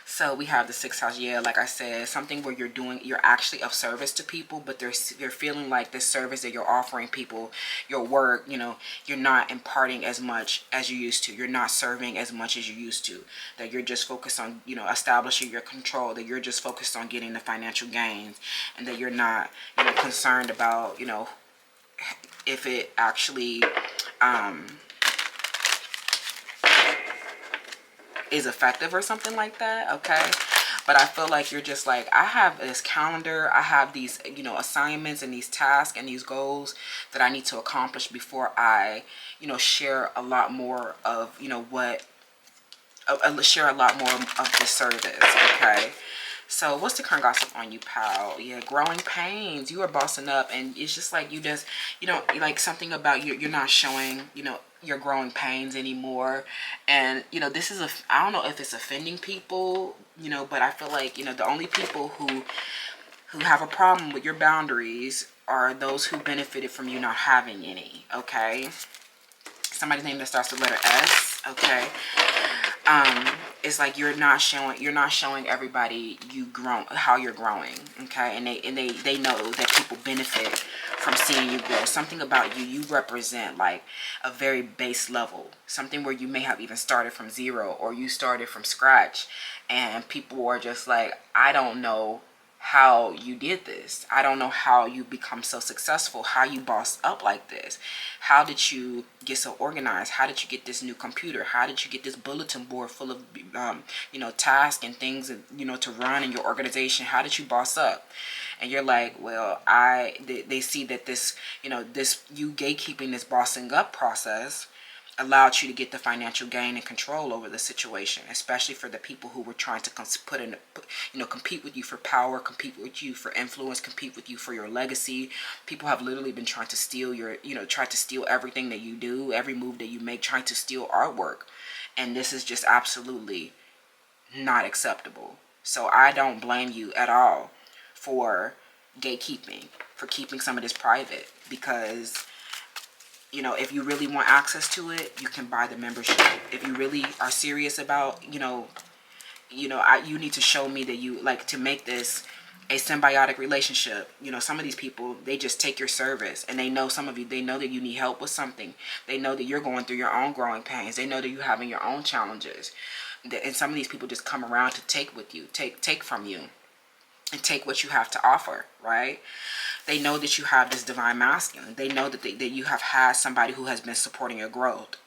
So we have the 6th house. Yeah, like I said, something where you're actually of service to people, but they're feeling like this service that you're offering people, your work, you know, you're not imparting as much as you used to. You're not serving as much as you used to. That you're just focused on, you know, establishing your control. That you're just focused on getting the financial gains, and that you're not, you know, concerned about, you know, if it actually is effective or something like that, okay? But I feel like you're just like, I have this calendar, I have these, you know, assignments and these tasks and these goals that I need to accomplish before I, you know, share a lot more of, you know, share a lot more of the service, okay? So what's the current gossip on you, pal? Yeah, growing pains. You are bossing up, and it's just like you just, you know, like something about you, you're not showing, you know, your growing pains anymore. And, you know, this is I don't know if it's offending people, you know, but I feel like, you know, the only people who have a problem with your boundaries are those who benefited from you not having any, okay? Somebody's name that starts with letter S, okay? It's like you're not showing everybody how you're growing, okay? And they know that people benefit from seeing you grow. Something about you represent like a very base level, something where you may have even started from zero, or you started from scratch, and people are just like, I don't know how you did this. I don't know how you become so successful, how you bossed up like this. How did you get so organized? How did you get this new computer? How did you get this bulletin board full of, you know, tasks and things, you know, to run in your organization? How did you boss up? And you're like, well, they see that this, you know, this, you gatekeeping this bossing up process allowed you to get the financial gain and control over the situation, especially for the people who were trying to compete with you for power, compete with you for influence, compete with you for your legacy. People have literally been trying to steal tried to steal everything that you do, every move that you make, trying to steal artwork. And this is just absolutely not acceptable. So I don't blame you at all for gatekeeping, for keeping some of this private, because, you know, if you really want access to it, you can buy the membership. If you really are serious about, you need to show me that you like to make this a symbiotic relationship. You know, some of these people, they just take your service, and they know they know that you need help with something. They know that you're going through your own growing pains. They know that you're having your own challenges. And some of these people just come around to take from you and take what you have to offer, right? They know that you have this divine masculine. They know that you have had somebody who has been supporting your growth.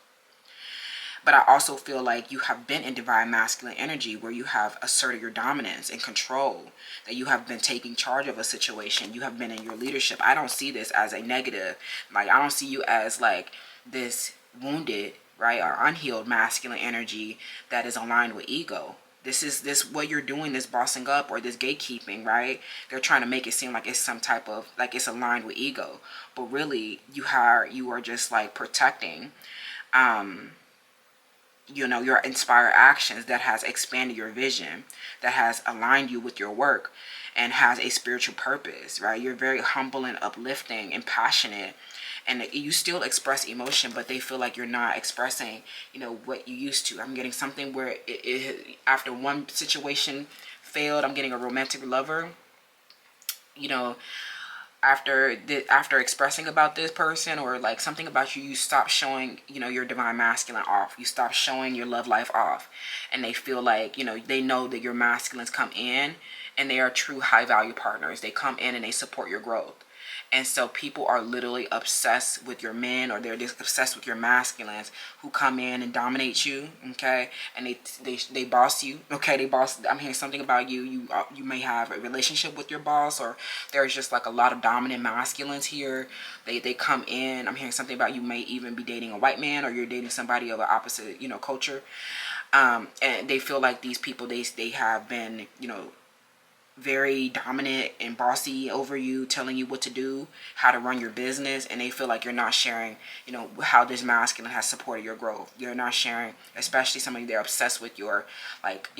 But I also feel like you have been in divine masculine energy, where you have asserted your dominance and control, that you have been taking charge of a situation. You have been in your leadership. I don't see this as a negative. Like, I don't see you as like this wounded, right, or unhealed masculine energy that is aligned with ego. This what you're doing, this bossing up or this gatekeeping, right? They're trying to make it seem like it's some type of, like it's aligned with ego. But really, you are just like protecting your inspired actions that has expanded your vision, that has aligned you with your work, and has a spiritual purpose, right? You're very humble and uplifting and passionate, and you still express emotion, but they feel like you're not expressing, what you used to. I'm getting something where after one situation failed, I'm getting a romantic lover, after expressing about this person, or like something about you stop showing, your divine masculine off. You stop showing your love life off, and they feel like, they know that your masculines come in and they are true high value partners. They come in and they support your growth. And so people are literally obsessed with your men, or they're just obsessed with your masculines who come in and dominate you, okay? And they boss you, okay? I'm hearing something about you. You may have a relationship with your boss, or there's just like a lot of dominant masculines here. They come in. I'm hearing something about you may even be dating a white man, or you're dating somebody of an opposite, culture. And they feel like these people, they have been, very dominant and bossy over you, telling you what to do, how to run your business, and they feel like you're not sharing, how this masculine has supported your growth. You're not sharing, especially somebody, they're obsessed with your, like,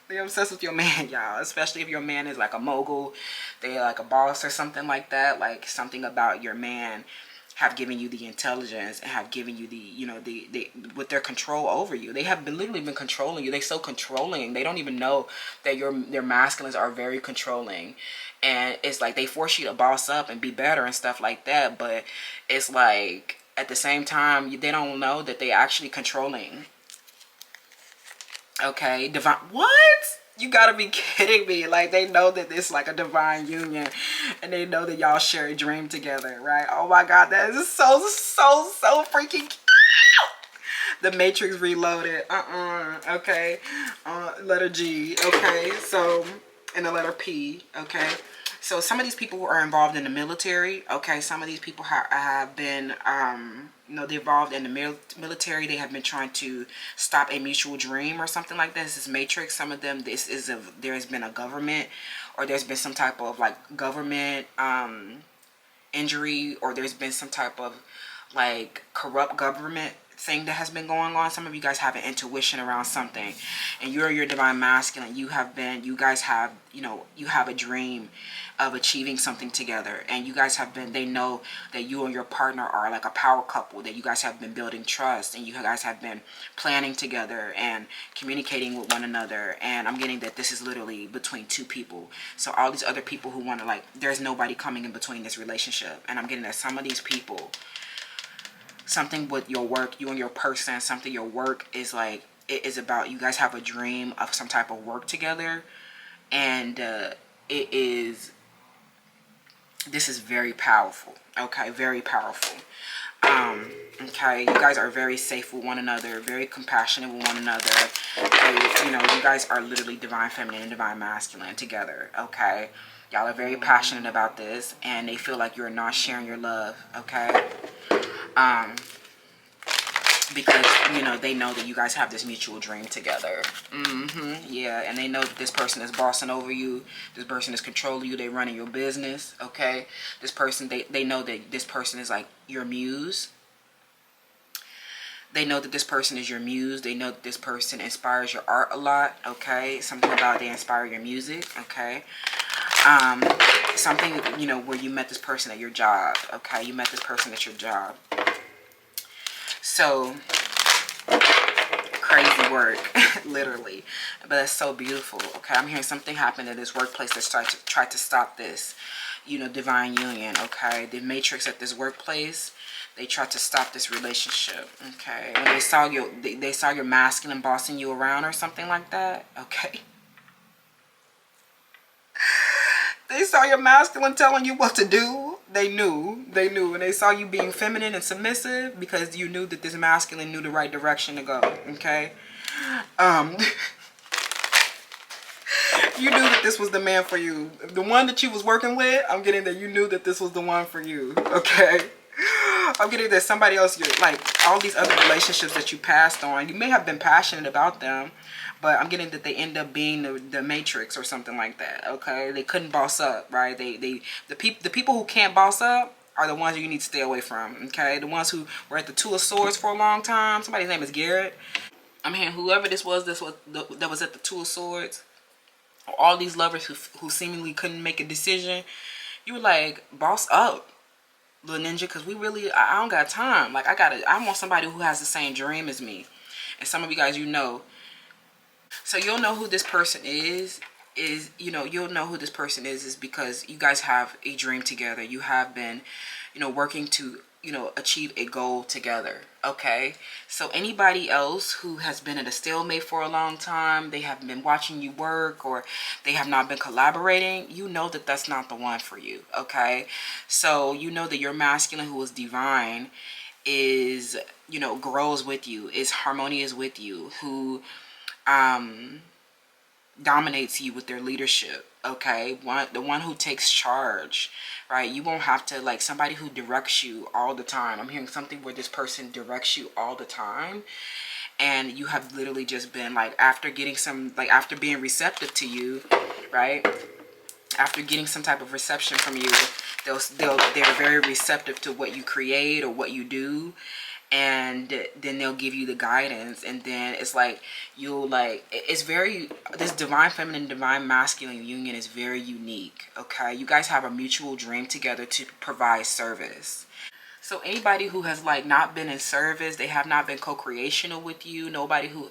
they're obsessed with your man, y'all. Especially if your man is like a mogul, they're like a boss or something like that. Like, something about your man have given you the intelligence and have given you the, you know, the with their control over you. They have been literally been controlling you. They're so controlling. They don't even know that their masculines are very controlling. And it's like they force you to boss up and be better and stuff like that. But it's like at the same time, they don't know that they actually controlling. Okay, divine, what? You gotta be kidding me. Like, they know that it's like a divine union, and they know that y'all share a dream together, right? Oh my God, that is so freaking cute. The Matrix Reloaded. Okay. Letter G. Okay. So, and the letter P. Okay. So some of these people are involved in the military. Okay. Some of these people have been, you know, they're involved in the military. They have been trying to stop a mutual dream or something like that. This is Matrix. Some of them, there has been a government, or there's been some type of like government injury, or there's been some type of like corrupt government thing that has been going on. Some of you guys have an intuition around something, and you're your divine masculine. You guys have, you know, you have a dream of achieving something together, and you guys have been, they know that you and your partner are like a power couple, that you guys have been building trust, and you guys have been planning together and communicating with one another. And I'm getting that this is literally between two people. So all these other people who want to, like, there's nobody coming in between this relationship. And I'm getting that some of these people, something with your work, you and your person, something your work is like, it is about, you guys have a dream of some type of work together. And this is very powerful. Okay, very powerful. Okay, you guys are very safe with one another, very compassionate with one another. You know, you guys are literally divine feminine and divine masculine together. Okay, y'all are very passionate about this, and they feel like you're not sharing your love. Okay, because, you know, they know that you guys have this mutual dream together. Yeah, and they know that this person is bossing over you. This person is controlling you. They running your business. Okay, this person, they know that this person is like your muse. They know that this person is your muse. They know that this person inspires your art a lot. Okay, something about they inspire your music. Okay, something, you know, where you met this person at your job. Okay, you met this person at your job. So crazy work, literally, but that's so beautiful. Okay, I'm hearing something happened at this workplace that tried to stop this, you know, divine union. Okay, the Matrix at this workplace, they tried to stop this relationship. Okay, when they saw they saw your masculine bossing you around or something like that. Okay, they saw your masculine telling you what to do. They knew, and they saw you being feminine and submissive, because you knew that this masculine knew the right direction to go. Okay, you knew that this was the man for you, the one that you was working with. I'm getting that you knew that this was the one for you. Okay, I'm getting that somebody else, like all these other relationships that you passed on, you may have been passionate about them, but I'm getting that they end up being the Matrix or something like that. Okay, they couldn't boss up, right? The people who can't boss up are the ones you need to stay away from. Okay, the ones who were at the Two of Swords for a long time. Somebody's name is Garrett. I'm hearing whoever this was that was at the Two of Swords. All these lovers who seemingly couldn't make a decision. You were like, boss up, little ninja, because I don't got time. Like, I want somebody who has the same dream as me. And some of you guys, you know. So you'll know who this person is, you know, you'll know who this person is because you guys have a dream together. You have been, you know, working to, you know, achieve a goal together. Okay, so anybody else who has been at a stalemate for a long time, they have been watching you work, or they have not been collaborating, you know that that's not the one for you. Okay, so you know that your masculine, who is divine, is, you know, grows with you, is harmonious with you, who dominates you with their leadership. Okay, the one who takes charge, right? You won't have to, like, somebody who directs you all the time. I'm hearing something where this person directs you all the time, and you have literally just been like, after getting some, like, after being receptive to you, right? After getting some type of reception from you, they're very receptive to what you create or what you do. And then they'll give you the guidance, and then it's like you'll, like, it's very, this divine feminine, divine masculine union is very unique. Okay, you guys have a mutual dream together to provide service. So anybody who has like not been in service, they have not been co-creational with you,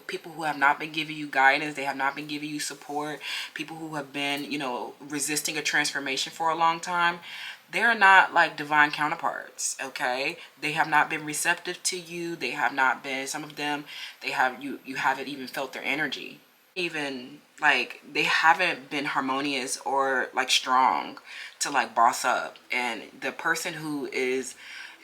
people who have not been giving you guidance, they have not been giving you support, people who have been, you know, resisting a transformation for a long time, they're not like divine counterparts, okay? They have not been receptive to you. They have not been, some of them, you haven't even felt their energy. Even like they haven't been harmonious or like strong to like boss up. And the person who is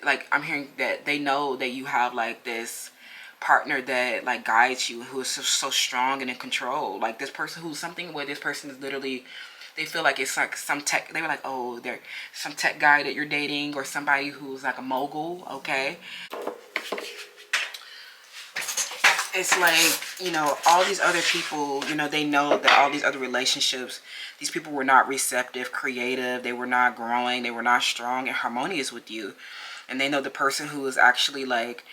like, I'm hearing that they know that you have like this partner that like guides you, who is so strong and in control. Like this person who's something where this person is literally, they feel like it's like some tech, they were like, oh, they're some tech guy that you're dating, or somebody who's like a mogul, okay? It's like, you know, all these other people, you know, they know that all these other relationships, these people were not receptive, creative, they were not growing, they were not strong and harmonious with you. And they know the person who is actually like,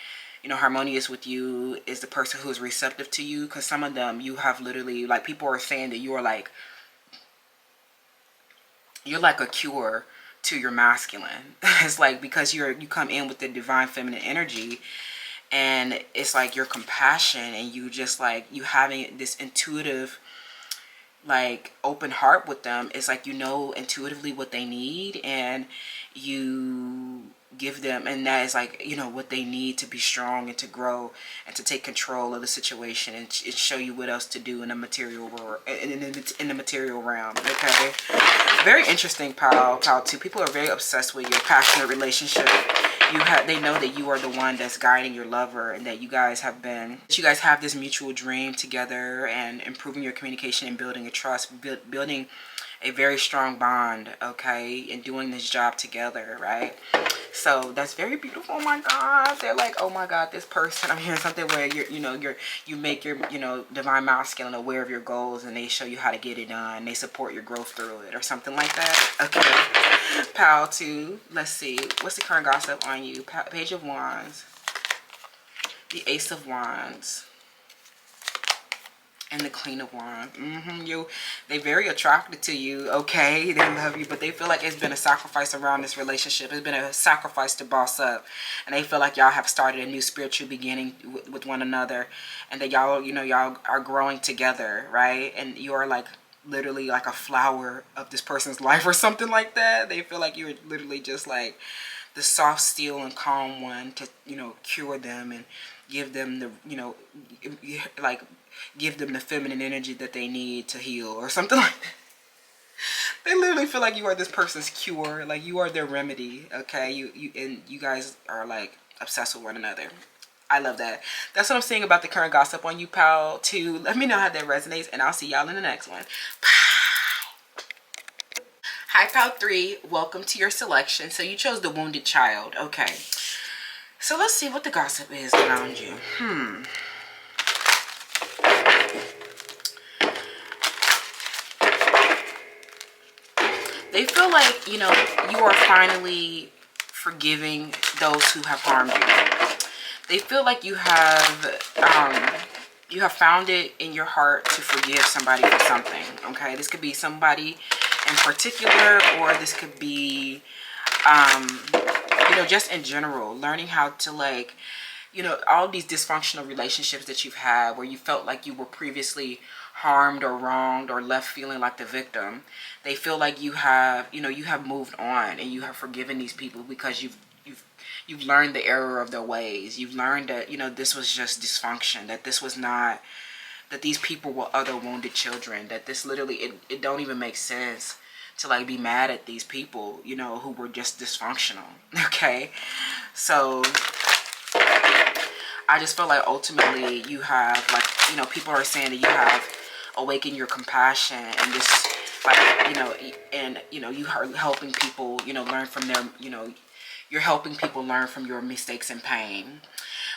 you know, harmonious with you is the person who is receptive to you. Because some of them, you have literally, like, people are saying that you're like a cure to your masculine. It's like, because you come in with the divine feminine energy, and it's like your compassion, and you just like, you having this intuitive like open heart with them. It's like, you know, intuitively what they need, and you give them, and that is like, you know, what they need to be strong and to grow and to take control of the situation, and show you what else to do in the material world, in the material realm. Okay, very interesting, pal 2. People are very obsessed with your passionate relationship. They know that you are the one that's guiding your lover, and that you guys have this mutual dream together, and improving your communication and building a trust, building a very strong bond, okay, and doing this job together, right? So that's very beautiful. Oh my God, they're like, oh my God, this person. I'm hearing something where you make your, you know, divine masculine aware of your goals, and they show you how to get it done. They support your growth through it, or something like that. Okay, pal 2. Let's see, what's the current gossip on you? Page of Wands, the Ace of Wands, and the Queen of Wands. They're very attracted to you, okay? They love you, but they feel like it's been a sacrifice around this relationship. It's been a sacrifice to boss up, and they feel like y'all have started a new spiritual beginning with one another, and that y'all, you know, y'all are growing together, right? And you are like literally like a flower of this person's life, or something like that. They feel like you're literally just like the soft, still, and calm one to, you know, cure them and give them the, you know, like give them the feminine energy that they need to heal, or something like that. They literally feel like you are this person's cure, like you are their remedy, okay? You guys are like obsessed with one another. I love that. That's what I'm saying about the current gossip on you, pal 2. Let me know how that resonates, and I'll see y'all in the next one. Bye. Hi, pal 3. Welcome to your selection. So you chose the wounded child. Okay. So let's see what the gossip is around you. They feel like, you know, you are finally forgiving those who have harmed you. They feel like you have found it in your heart to forgive somebody for something, okay? This could be somebody in particular, or this could be, you know, just in general, learning how to, like, you know, all these dysfunctional relationships that you've had where you felt like you were previously harmed or wronged or left feeling like the victim. They feel like you have, you know, you have moved on, and you have forgiven these people because you've learned the error of their ways. You've learned that, you know, this was just dysfunction, that this was not, that these people were other wounded children, that this literally, it don't even make sense to like be mad at these people, you know, who were just dysfunctional. Okay, so I just feel like ultimately you have, like, you know, people are saying that you have awakened your compassion, and this, like, you know, and, you know, you are helping people, you know, learn from their, you know, you're helping people learn from your mistakes and pain.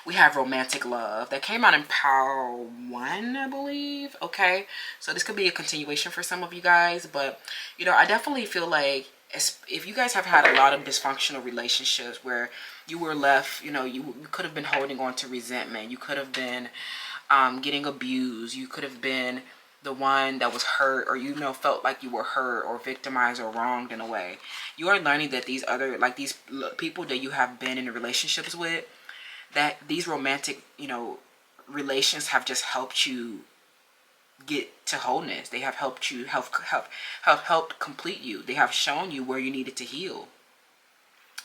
We have romantic love that came out in Power 1, I believe. Okay, so this could be a continuation for some of you guys, but, you know, I definitely feel like if you guys have had a lot of dysfunctional relationships where you were left, you know, you could have been holding on to resentment, you could have been getting abused, you could have been the one that was hurt, or you know, felt like you were hurt or victimized or wronged in a way. You are learning that these other, like these people that you have been in relationships with, that these romantic, you know, relations have just helped you get to wholeness. They have helped you helped complete you. They have shown you where you needed to heal.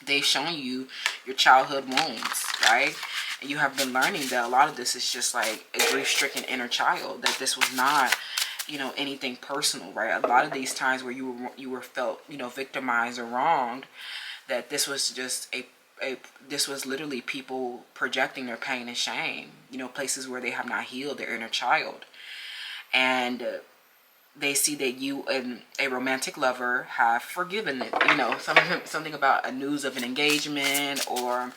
They've shown you your childhood wounds, right? And you have been learning that a lot of this is just like a grief-stricken inner child, that this was not, you know, anything personal, right? A lot of these times where you were felt, you know, victimized or wronged, that this was just this was literally people projecting their pain and shame, you know, places where they have not healed their inner child. And they see that you and a romantic lover have forgiven it, you know, something about a news of an engagement, or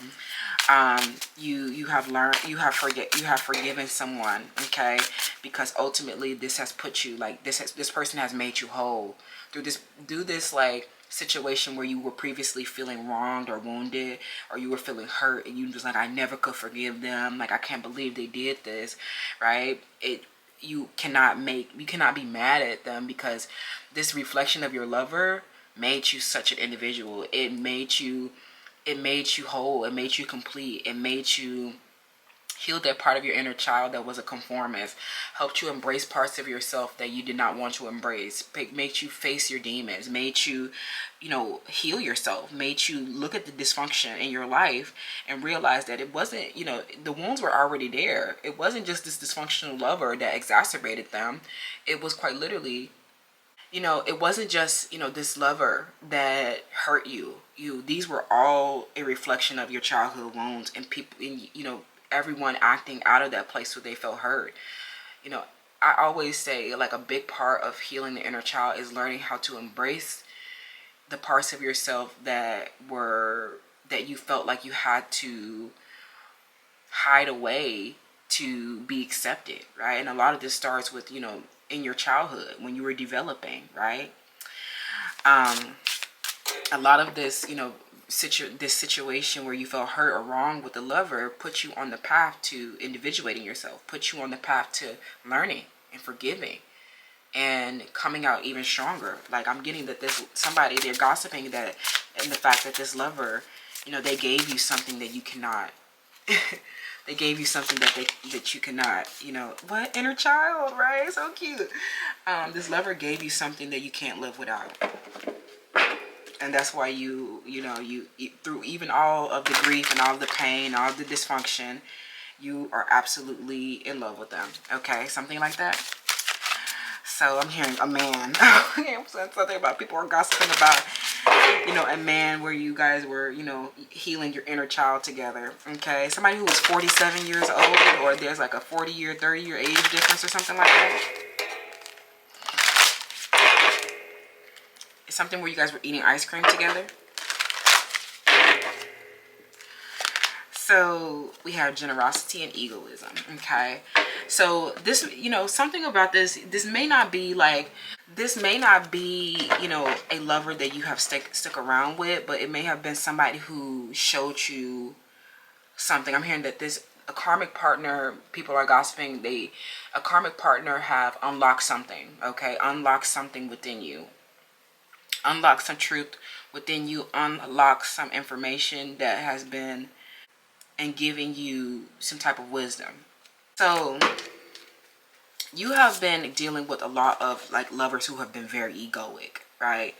you have learned, you have forgiven someone, okay, because ultimately this has put you, like, this person has made you whole through this like situation where you were previously feeling wronged or wounded, or you were feeling hurt, and you just like, I never could forgive them, like I can't believe they did this, right? You cannot be mad at them, because this reflection of your lover made you such an individual. It made you whole. It made you complete. It made you heal that part of your inner child that was a conformist. Helped you embrace parts of yourself that you did not want to embrace. Made you face your demons. Made you, you know, heal yourself. Made you look at the dysfunction in your life and realize that it wasn't, you know, the wounds were already there. It wasn't just this dysfunctional lover that exacerbated them. It was quite literally, you know, it wasn't just, you know, this lover that hurt you. These were all a reflection of your childhood wounds, and people, and, you know, everyone acting out of that place where they felt hurt. You know, I always say, like, a big part of healing the inner child is learning how to embrace the parts of yourself that you felt like you had to hide away to be accepted, right? And a lot of this starts with, you know, in your childhood when you were developing, right? A lot of this, you know, this situation where you felt hurt or wrong with the lover puts you on the path to individuating yourself, puts you on the path to learning and forgiving and coming out even stronger. Like, I'm getting that they're gossiping that, and the fact that this lover, you know, they gave you something that you cannot they gave you something that you cannot, you know, what, inner child, right? So cute. This lover gave you something that you can't live without. And that's why you through even all of the grief and all of the pain, all of the dysfunction, you are absolutely in love with them. Okay, something like that. So I'm hearing a man. I'm saying something about people are gossiping about, you know, a man where you guys were, you know, healing your inner child together. Okay, somebody who was 47 years old, or there's like a 40-year, 30-year age difference or something like that. It's something where you guys were eating ice cream together. So we have generosity and egoism. Okay, so this, you know, something about this may not be, you know, a lover that you have stuck around with, but it may have been somebody who showed you something. I'm hearing that a karmic partner, people are gossiping, a karmic partner have unlocked something. Okay, unlocked something within you, unlock some truth within you, unlock some information that has been, and giving you some type of wisdom. So you have been dealing with a lot of, like, lovers who have been very egoic, right?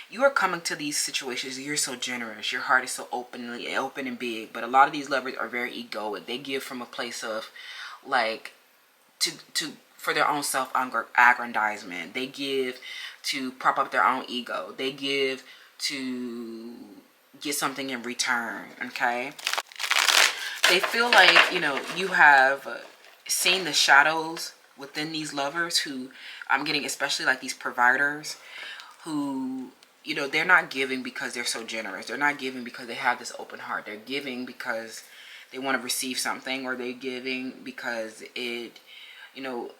You are coming to these situations, you're so generous, your heart is so open and big, but a lot of these lovers are very egoic. They give from a place of, like, for their own self-aggrandizement. They give to prop up their own ego. They give to get something in return, okay? They feel like, you know, you have seen the shadows within these lovers who, I'm getting especially like these providers who, you know, they're not giving because they're so generous. They're not giving because they have this open heart. They're giving because they want to receive something, or they're giving because it, you know,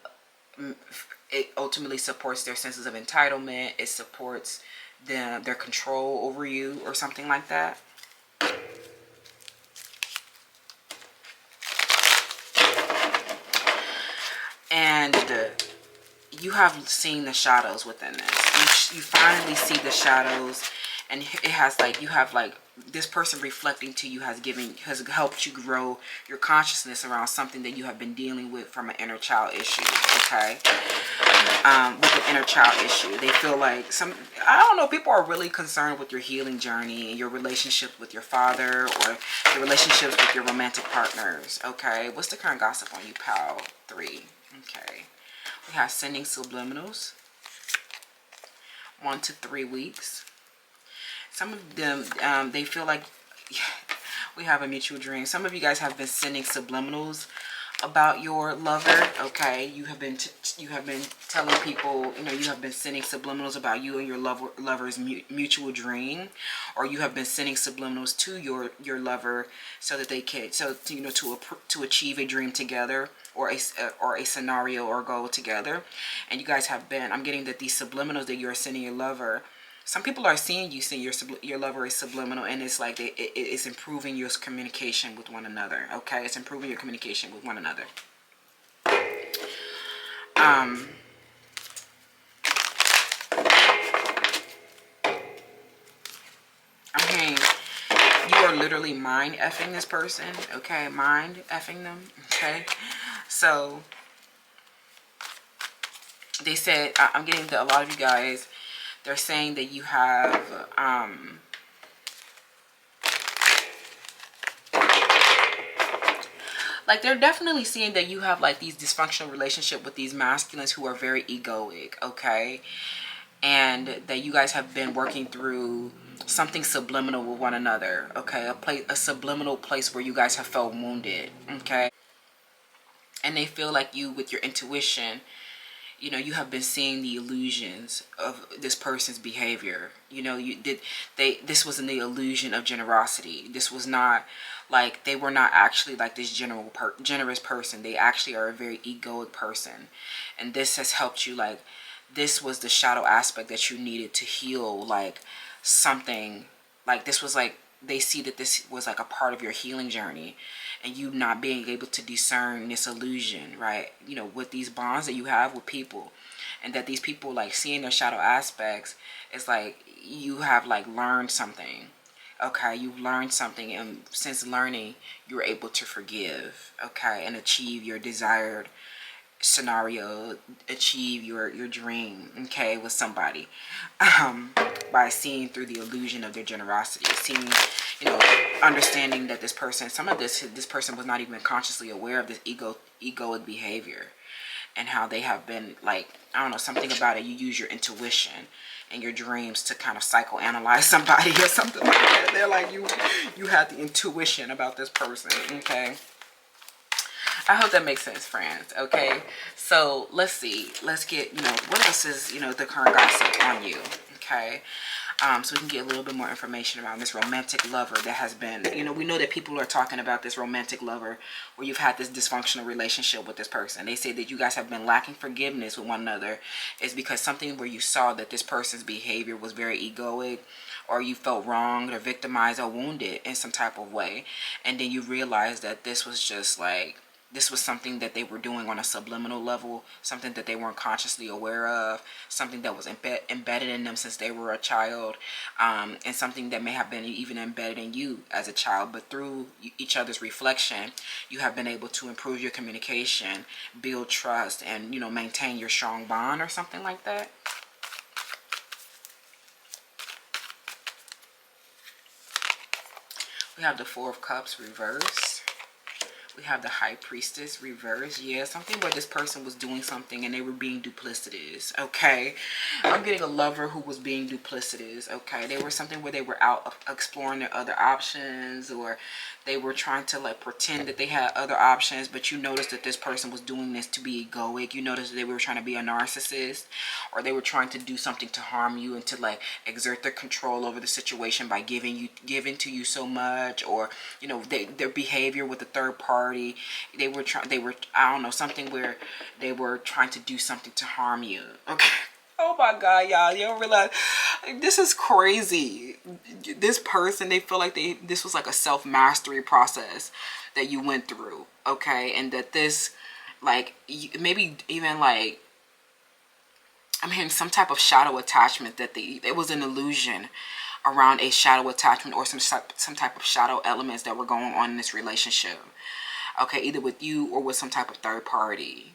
it ultimately supports their senses of entitlement. It supports their control over you, or something like that. And you have seen the shadows within this. You finally see the shadows, and it has like, you have like this person reflecting to you has helped you grow your consciousness around something that you have been dealing with from an inner child issue. Okay, with an inner child issue, they feel like I don't know, people are really concerned with your healing journey and your relationship with your father, or your relationships with your romantic partners. Okay, what's the current gossip on you, pal? 3. Okay, we have sending subliminals, 1 to 3 weeks. Some of them, they feel like we have a mutual dream. Some of you guys have been sending subliminals about your lover. Okay, you have been telling people, you know, you have been sending subliminals about you and your lover's mutual dream, or you have been sending subliminals to your lover so that they can, you know, to achieve a dream together, or a scenario or goal together. And you guys have been, I'm getting that these subliminals that you're sending your lover, some people are seeing you send your lover a subliminal, and it's like it's improving your communication with one another. Okay, it's improving your communication with one another. I'm hearing you are literally mind effing this person. Okay, mind effing them. Okay, so they said, I'm getting that a lot of you guys, they're saying that you have like, they're definitely seeing that you have like these dysfunctional relationship with these masculines who are very egoic. Okay, and that you guys have been working through something subliminal with one another. Okay, a subliminal place where you guys have felt wounded. Okay, and they feel like you, with your intuition, you know, you have been seeing the illusions of this person's behavior. You know, this wasn't the illusion of generosity. This was not like, they were not actually like this generous person. They actually are a very egoic person. And this has helped you, like, this was the shadow aspect that you needed to heal, like something, like this was like, they see that this was like a part of your healing journey, and you not being able to discern this illusion, right? You know, with these bonds that you have with people, and that these people, like, seeing their shadow aspects, it's like you have like learned something. Okay, you've learned something, and since learning, you're able to forgive. Okay, and achieve your desired scenario, achieve your dream. Okay, with somebody, by seeing through the illusion of their generosity, seeing, you know, understanding that this person, some of this person was not even consciously aware of this egoic behavior, and how they have been, like, I don't know, something about it, you use your intuition and your dreams to kind of psychoanalyze somebody or something like that. They're like, you had the intuition about this person. Okay, I hope that makes sense, friends. Okay, so let's see, let's get, you know, what else is, you know, the current gossip on you. Okay, so we can get a little bit more information around this romantic lover that has been, you know, we know that people are talking about this romantic lover where you've had this dysfunctional relationship with this person. They say that you guys have been lacking forgiveness with one another is because something where you saw that this person's behavior was very egoic, or you felt wronged or victimized or wounded in some type of way, and then you realized that this was just like, this was something that they were doing on a subliminal level, something that they weren't consciously aware of, something that was embedded in them since they were a child, and something that may have been even embedded in you as a child. But through each other's reflection, you have been able to improve your communication, build trust, and, you know, maintain your strong bond or something like that. We have the Four of Cups reversed. We have the High Priestess reversed. Yeah, something where this person was doing something and they were being duplicitous. Okay, I'm getting a lover who was being duplicitous. Okay, they were something where they were out exploring their other options, or they were trying to like pretend that they had other options, but you noticed that this person was doing this to be egoic. You noticed that they were trying to be a narcissist, or they were trying to do something to harm you and to like exert their control over the situation by giving to you so much, or, you know, their behavior with the third party. They were I don't know, something where they were trying to do something to harm you. Okay. Oh my God, y'all, you don't realize, this is crazy. This person, they feel like this was like a self-mastery process that you went through. Okay, and that this, like, maybe even like I'm hearing some type of shadow attachment, that it was an illusion around a shadow attachment, or some type of shadow elements that were going on in this relationship. Okay, either with you or with some type of third party.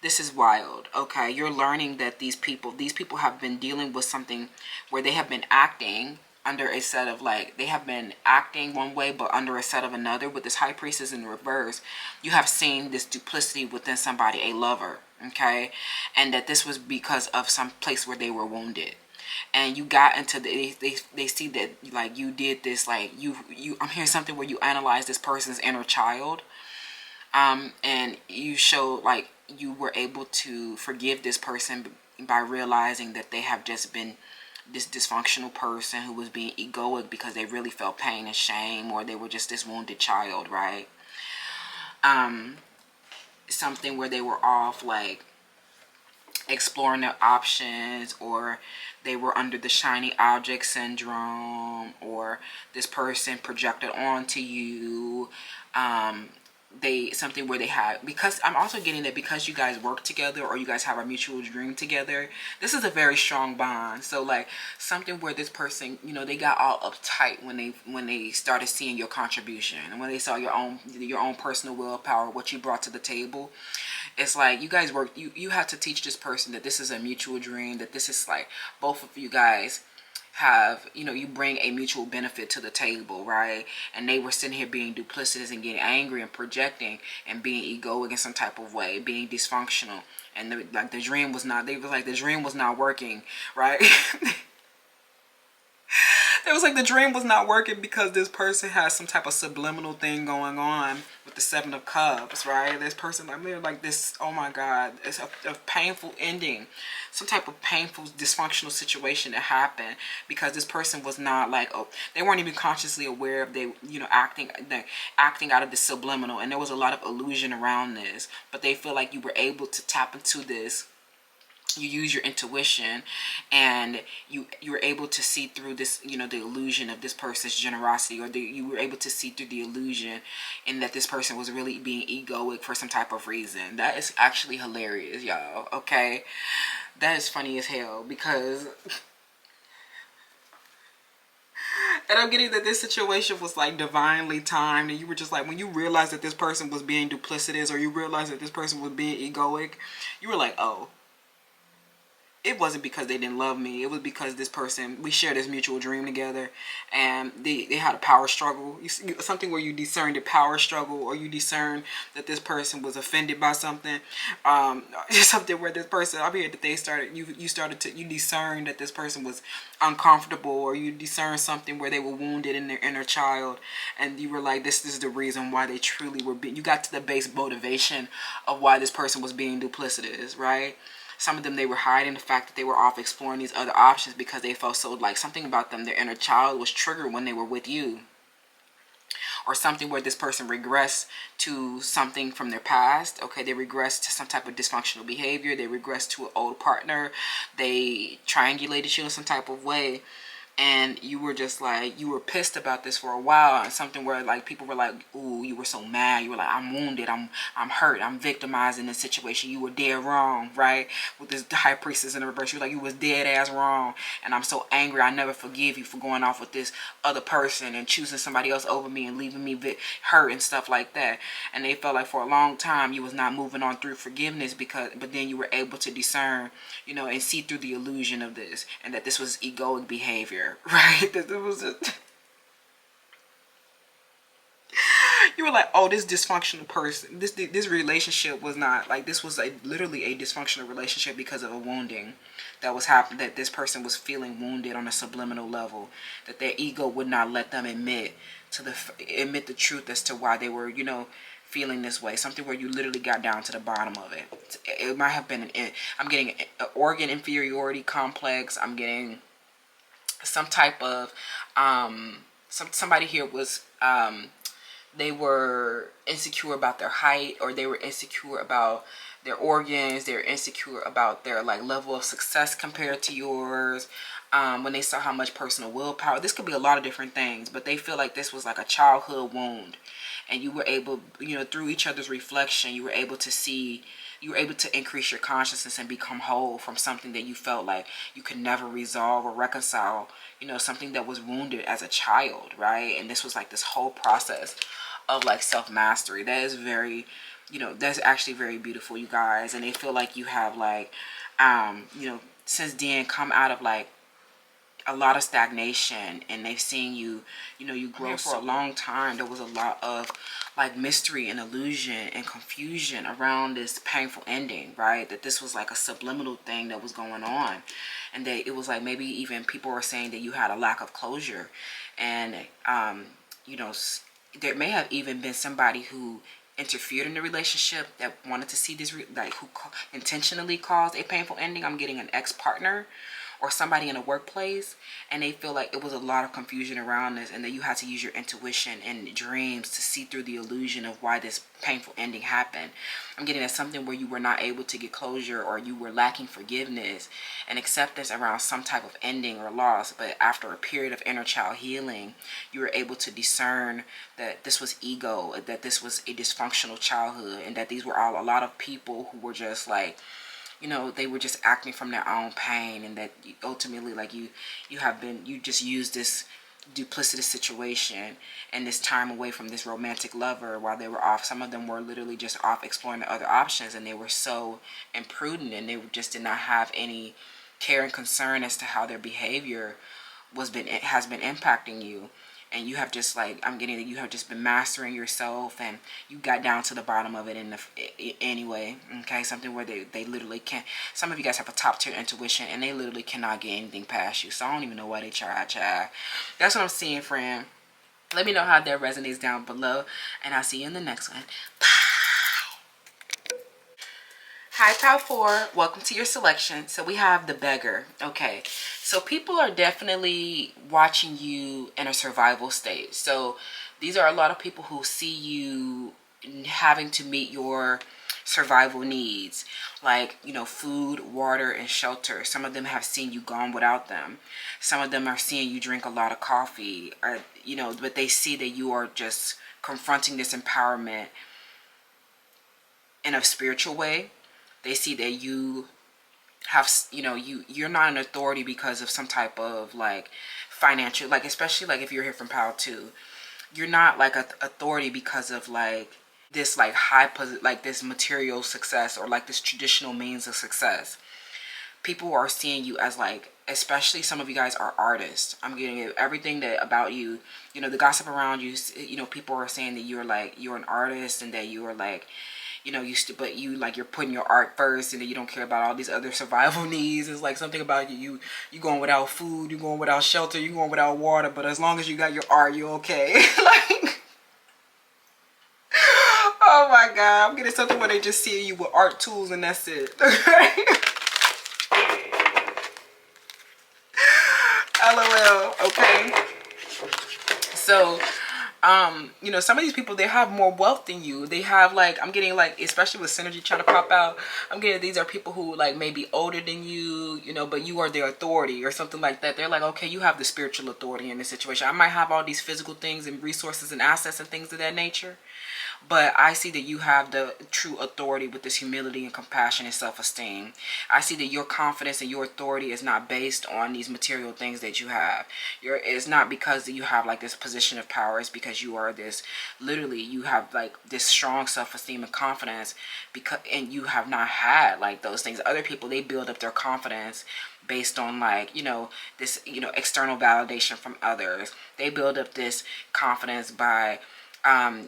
This is wild. Okay, you're learning that these people have been dealing with something where they have been acting under a set of, like, they have been acting one way but under a set of another. With this high priestess in reverse, you have seen this duplicity within somebody, a lover. Okay, and that this was because of some place where they were wounded, and you got into they see that, like, you did this, like, you I'm hearing something where you analyze this person's inner child, and you showed, like, you were able to forgive this person by realizing that they have just been this dysfunctional person who was being egoic because they really felt pain and shame, or they were just this wounded child, right? Something where they were off, like, exploring their options, or they were under the shiny object syndrome, or this person projected onto you. Something where they had, because I'm also getting that because you guys work together, or you guys have a mutual dream together, this is a very strong bond. So, like, something where this person, they got all uptight when they started seeing your contribution, and when they saw your own personal willpower, what you brought to the table. It's like you guys work, you have to teach this person that this is a mutual dream, that this is, like, both of you guys have, you bring a mutual benefit to the table, right? And they were sitting here being duplicitous and getting angry and projecting and being egoic in some type of way, being dysfunctional. And the dream was not, they was like, the dream was not working, right? It was like the dream was not working because this person has some type of subliminal thing going on with the Seven of Cups, right? This person, I mean, like this, oh my God, it's a painful ending. Some type of painful, dysfunctional situation that happened because this person was not, like, oh, they weren't even consciously aware of acting out of the subliminal. And there was a lot of illusion around this, but they feel like you were able to tap into this. You use your intuition, and you were able to see through this, the illusion of this person's generosity, or you were able to see through the illusion, and that this person was really being egoic for some type of reason. That is actually hilarious, y'all. Okay, that is funny as hell, because and I'm getting that this situation was, like, divinely timed, and you were just like, when you realized that this person was being duplicitous, or you realized that this person was being egoic, you were like, oh, it wasn't because they didn't love me. It was because this person, we shared this mutual dream together, and they had a power struggle. Something where you discerned a power struggle, or you discerned that this person was offended by something. Something where this person, I mean, that they started, you discerned that this person was uncomfortable, or you discerned something where they were wounded in their inner child, and you were like, this is the reason why they truly were being, you got to the base motivation of why this person was being duplicitous, right? Some of them, they were hiding the fact that they were off exploring these other options because they felt so, like, something about them, their inner child was triggered when they were with you. Or something where this person regressed to something from their past. Okay, they regressed to some type of dysfunctional behavior. They regressed to an old partner. They triangulated you in some type of way. And you were just like, you were pissed about this for a while, and something where, like, people were like, ooh, you were so mad. You were like, I'm wounded, I'm hurt, I'm victimized in this situation. You were dead wrong, right? With this high priestess in the reverse, you were like, you was dead ass wrong, and I'm so angry. I never forgive you for going off with this other person and choosing somebody else over me and leaving me hurt and stuff like that. And they felt like for a long time you was not moving on through forgiveness, but then you were able to discern, and see through the illusion of this, and that this was egoic behavior. Right? That it was you were like, oh, this dysfunctional person, this relationship was not, like, this was literally a dysfunctional relationship because of a wounding that was happening, that this person was feeling wounded on a subliminal level, that their ego would not let them admit the truth as to why they were, feeling this way. Something where you literally got down to the bottom of it. It might have been I'm getting an organ inferiority complex. I'm getting some type of somebody here was they were insecure about their height, or they were insecure about their organs, they're insecure about their like level of success compared to yours. When they saw how much personal willpower, this could be a lot of different things, but they feel like this was like a childhood wound, and you were able, you know, through each other's reflection, you were able to see, you were able to increase your consciousness and become whole from something that you felt like you could never resolve or reconcile, you know, something that was wounded as a child, right? And this was like this whole process of like self-mastery. That is very, you know, that's actually very beautiful, you guys. And they feel like you have like, you know, since then come out of like a lot of stagnation, and they've seen you, you know, you grow for a long time. There was a lot of like mystery and illusion and confusion around this painful ending, right? That this was like a subliminal thing that was going on, and that it was like maybe even people were saying that you had a lack of closure. And you know, there may have even been somebody who interfered in the relationship that wanted to see this like who intentionally caused a painful ending. I'm getting an ex-partner or somebody in a workplace, and they feel like it was a lot of confusion around this, and that you had to use your intuition and dreams to see through the illusion of why this painful ending happened. I'm getting at something where you were not able to get closure, or you were lacking forgiveness and acceptance around some type of ending or loss. But after a period of inner child healing, you were able to discern that this was ego, that this was a dysfunctional childhood, and that these were all a lot of people who were just like, you know, they were just acting from their own pain, and that ultimately, like, you just used this duplicitous situation and this time away from this romantic lover while they were off. Some of them were literally just off exploring the other options, and they were so imprudent, and they just did not have any care and concern as to how their behavior has been impacting you. And you have just like, I'm getting that you have just been mastering yourself, and you got down to the bottom of it anyway. Okay, something where they literally can't. Some of you guys have a top tier intuition, and they literally cannot get anything past you. So I don't even know why they try. That's what I'm seeing, friend. Let me know how that resonates down below, and I'll see you in the next one. Hi, Pal 4. Welcome to your selection. So we have the beggar. Okay. So people are definitely watching you in a survival state. So these are a lot of people who see you having to meet your survival needs, like, you know, food, water, and shelter. Some of them have seen you gone without them. Some of them are seeing you drink a lot of coffee, or, you know, but they see that you are just confronting this empowerment in a spiritual way. They see that you have, you know, you're not an authority because of some type of like financial, like, especially like if you're here from Power 2, you're not like an authority because of like this like like this material success, or like this traditional means of success. People are seeing you as like, especially some of you guys are artists. I'm getting everything that about you, you know, the gossip around you, you know, people are saying that you're an artist, and that you are like, you know, but you like, you're putting your art first, and then you don't care about all these other survival needs. It's like something about you going without food, you going without shelter, you going without water, but as long as you got your art, you're okay. Like, oh my God, I'm getting something where they just see you with art tools, and that's it. Okay. LOL. Okay. So you know, some of these people, they have more wealth than you. They have like, I'm getting like, especially with synergy trying to pop out, I'm getting these are people who like may be older than you, you know, but you are their authority or something like that. They're like, okay, you have the spiritual authority in this situation. I might have all these physical things and resources and assets and things of that nature, but I see that you have the true authority with this humility and compassion and self-esteem. I see that your confidence and your authority is not based on these material things that you have. It's not because you have like this position of power. It's because you are this, literally, you have like this strong self-esteem and confidence, and you have not had like those things. Other people, they build up their confidence based on like, you know, this, you know, external validation from others. They build up this confidence by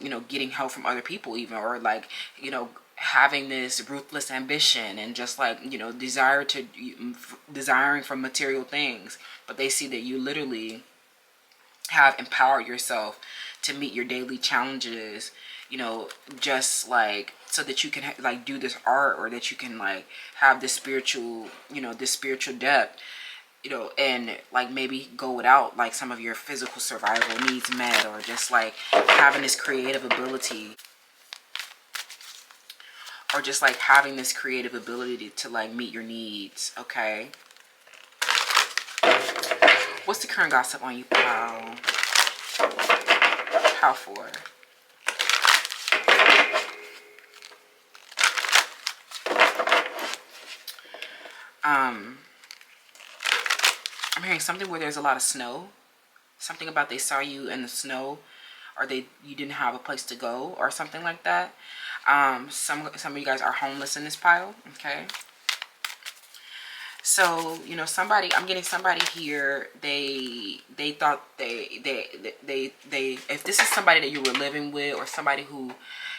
you know, getting help from other people even, or like, you know, having this ruthless ambition and just like, you know, desiring for material things. But they see that you literally have empowered yourself to meet your daily challenges, you know, just like so that you can like do this art, or that you can like have this spiritual, you know, this spiritual depth, you know, and like maybe go without like some of your physical survival needs met, or just like having this creative ability. or just like having this creative ability to like meet your needs. Okay, what's the current gossip on you, pal? How for? I'm hearing something where there's a lot of snow. Something about they saw you in the snow, or you didn't have a place to go, or something like that. Some of you guys are homeless in this pile. Okay. So, you know, somebody, I'm getting somebody here, they thought if this is somebody that you were living with, or somebody who,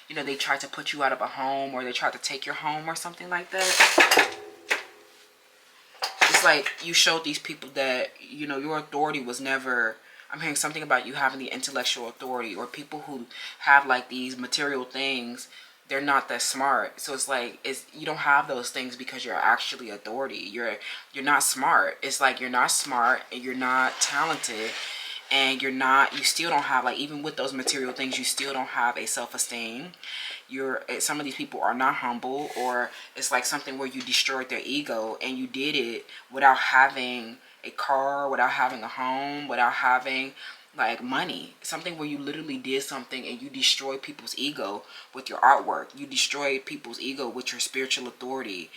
you know, they tried to put you out of a home, or they tried to take your home or something like that. It's like you showed these people that, you know, your authority was never, I'm hearing something about you having the intellectual authority, or people who have like these material things, they're not that smart. So it's like, you don't have those things because you're actually authority. You're not smart. It's like you're not smart, and you're not talented, and you still don't have, like, even with those material things, you still don't have a self-esteem. Some of these people are not humble, or it's like something where you destroyed their ego, and you did it without having a car, without having a home, without having like money. Something where you literally did something and you destroyed people's ego with your artwork. You destroyed people's ego with your spiritual authority,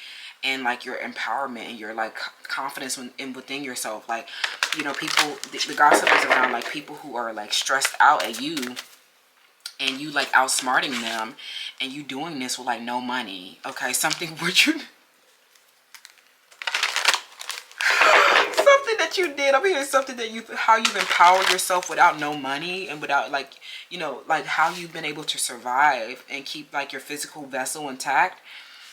and like your empowerment, and your like confidence within yourself. Like, you know, people, the gossip is around like people who are like stressed out at you, and you like outsmarting them, and you doing this with like no money. Okay, something where you something that you did. I'm hearing something that how you've empowered yourself without no money, and without, like, you know, like how you've been able to survive and keep like your physical vessel intact,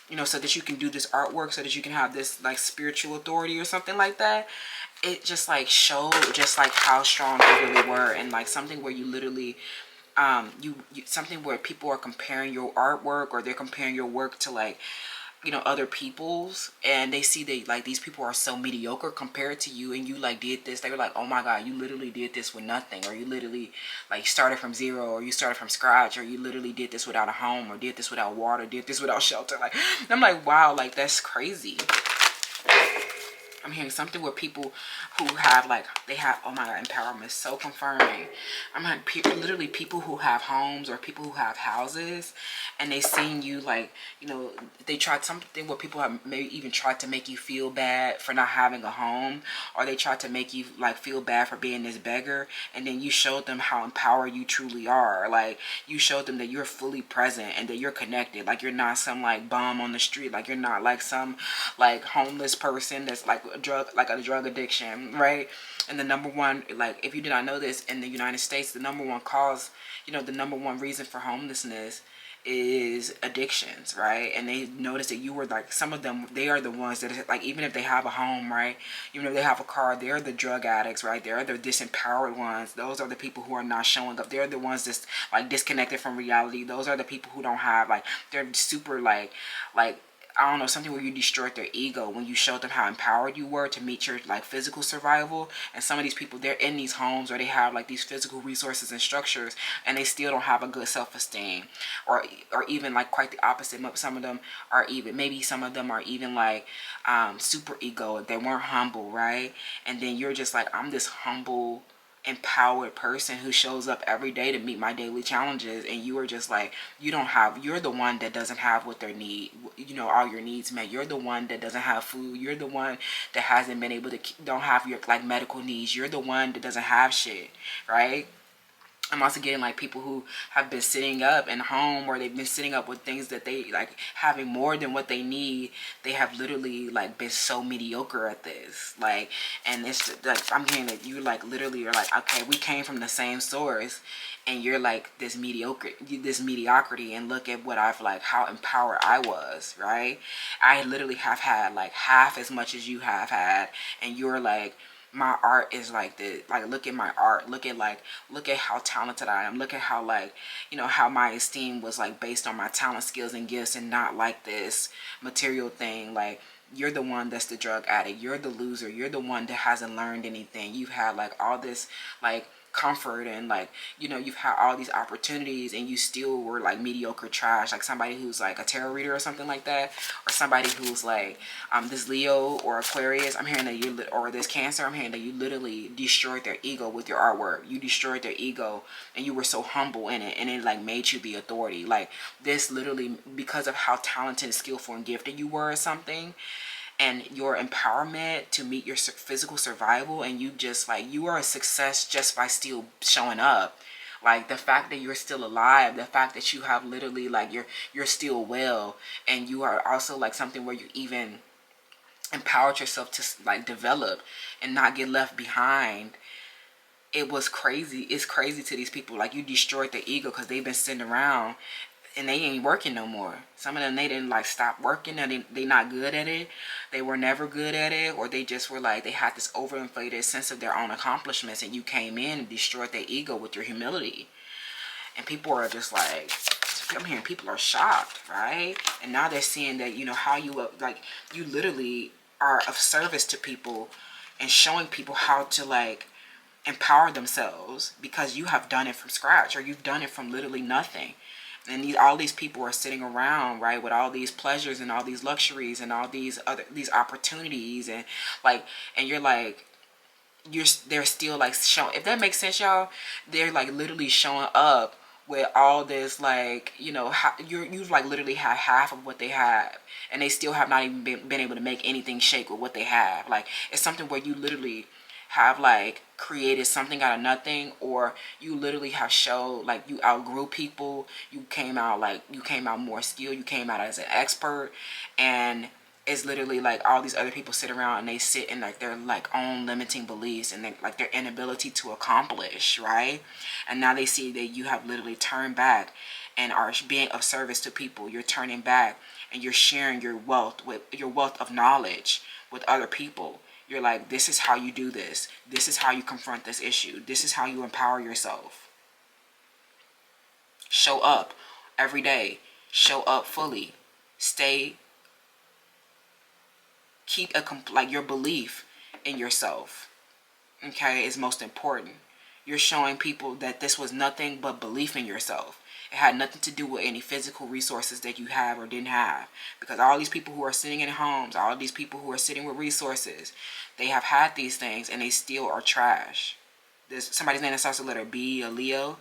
you know, so that you can do this artwork, so that you can have this like spiritual authority or something like that. It just like showed just like how strong you really were, and like something where you literally something where people are comparing your artwork, or they're comparing your work to like, you know, other people's, and they see that like these people are so mediocre compared to you, and you like did this. They were like, oh my god, you literally did this with nothing, or you literally like started from zero, or you started from scratch, or you literally did this without a home, or did this without water, did this without shelter. Like, I'm like, wow, like that's crazy. I'm hearing something where people who have like, they have, oh my god, empowerment is so confirming. I'm hearing literally people who have homes, or people who have houses, and they seen you like, you know, they tried something where people have maybe even tried to make you feel bad for not having a home, or they tried to make you like feel bad for being this beggar, and then you showed them how empowered you truly are. Like, you showed them that you're fully present, and that you're connected. Like, you're not some like bum on the street. Like, you're not like some like homeless person that's like a drug addiction, right? And the number one, like, if you did not know this, in the United States, the number one cause, you know, the number one reason for homelessness is addictions, right? And they noticed that you were like, some of them, they are the ones that like, even if they have a home, right, even if they have a car, they're the drug addicts, right? They're the disempowered ones. Those are the people who are not showing up. They're the ones that's like disconnected from reality. Those are the people who don't have, like, they're super like I don't know, something where you destroyed their ego when you showed them how empowered you were to meet your like physical survival. And some of these people, they're in these homes, or they have like these physical resources and structures, and they still don't have a good self-esteem, or even like quite the opposite. Some of them are even, maybe some of them are even like super egoic. They weren't humble, right? And then you're just like, I'm this humble, empowered person who shows up every day to meet my daily challenges, and you are just like, you're the one that doesn't have what they need, you know, all your needs met. You're the one that doesn't have food. You're the one that hasn't been able to, don't have your like medical needs. You're the one that doesn't have shit, right? I'm also getting like people who have been sitting up in home, or they've been sitting up with things that they like having more than what they need. They have literally like been so mediocre at this, like, and it's just, like, I'm hearing that you like literally are like, okay, we came from the same source, and you're like this mediocrity, and look at what I've like, how empowered I was, right? I literally have had like half as much as you have had, and you're like, my art is like this. Like, look at my art. Look at how talented I am. Look at how, like, you know, how my esteem was like based on my talent, skills, and gifts, and not like this material thing. Like, you're the one that's the drug addict. You're the loser. You're the one that hasn't learned anything. You've had like all this like comfort, and like, you know, you've had all these opportunities and you still were like mediocre trash, like somebody who's like a tarot reader or something like that, or somebody who's like this Leo or Aquarius, I'm hearing that you, or this Cancer, I'm hearing that you literally destroyed their ego with your artwork. You destroyed their ego and you were so humble in it, and it like made you the authority. Like this literally, because of how talented, skillful, and gifted you were at something, and your empowerment to meet your physical survival, and you just like, you are a success just by still showing up. Like the fact that you're still alive, the fact that you have literally like, you're still well, and you are also like something where you even empowered yourself to like develop and not get left behind. It was crazy. It's crazy to these people. Like you destroyed their ego because they've been sitting around and they ain't working no more. Some of them, they didn't like stop working, and they not good at it. They were never good at it, or they just were like, they had this overinflated sense of their own accomplishments, and you came in and destroyed their ego with your humility. And people are just like, I'm hearing people are shocked, right? And now they're seeing that, you know, how you like, you literally are of service to people and showing people how to like empower themselves, because you have done it from scratch, or you've done it from literally nothing. And all these people are sitting around, right, with all these pleasures and all these luxuries and all these opportunities, and like, and you're like, they're still like showing, if that makes sense, y'all. They're like literally showing up with all this, like, you know, you've like literally had half of what they have, and they still have not even been able to make anything shake with what they have. Like it's something where you literally have like created something out of nothing, or you literally have showed like you outgrew people. You came out more skilled, you came out as an expert, and it's literally like all these other people sit around and they sit in like their like own limiting beliefs and like their inability to accomplish, right? And now they see that you have literally turned back and are being of service to people. You're turning back and you're sharing your wealth of knowledge with other people. You're like, this is how you do this. This is how you confront this issue. This is how you empower yourself. Show up every day. Show up fully. Keep like your belief in yourself, okay, is most important. You're showing people that this was nothing but belief in yourself. It had nothing to do with any physical resources that you have or didn't have. Because all these people who are sitting in homes, all these people who are sitting with resources, they have had these things and they still are trash. There's somebody's name that starts with the letter B, a Leo.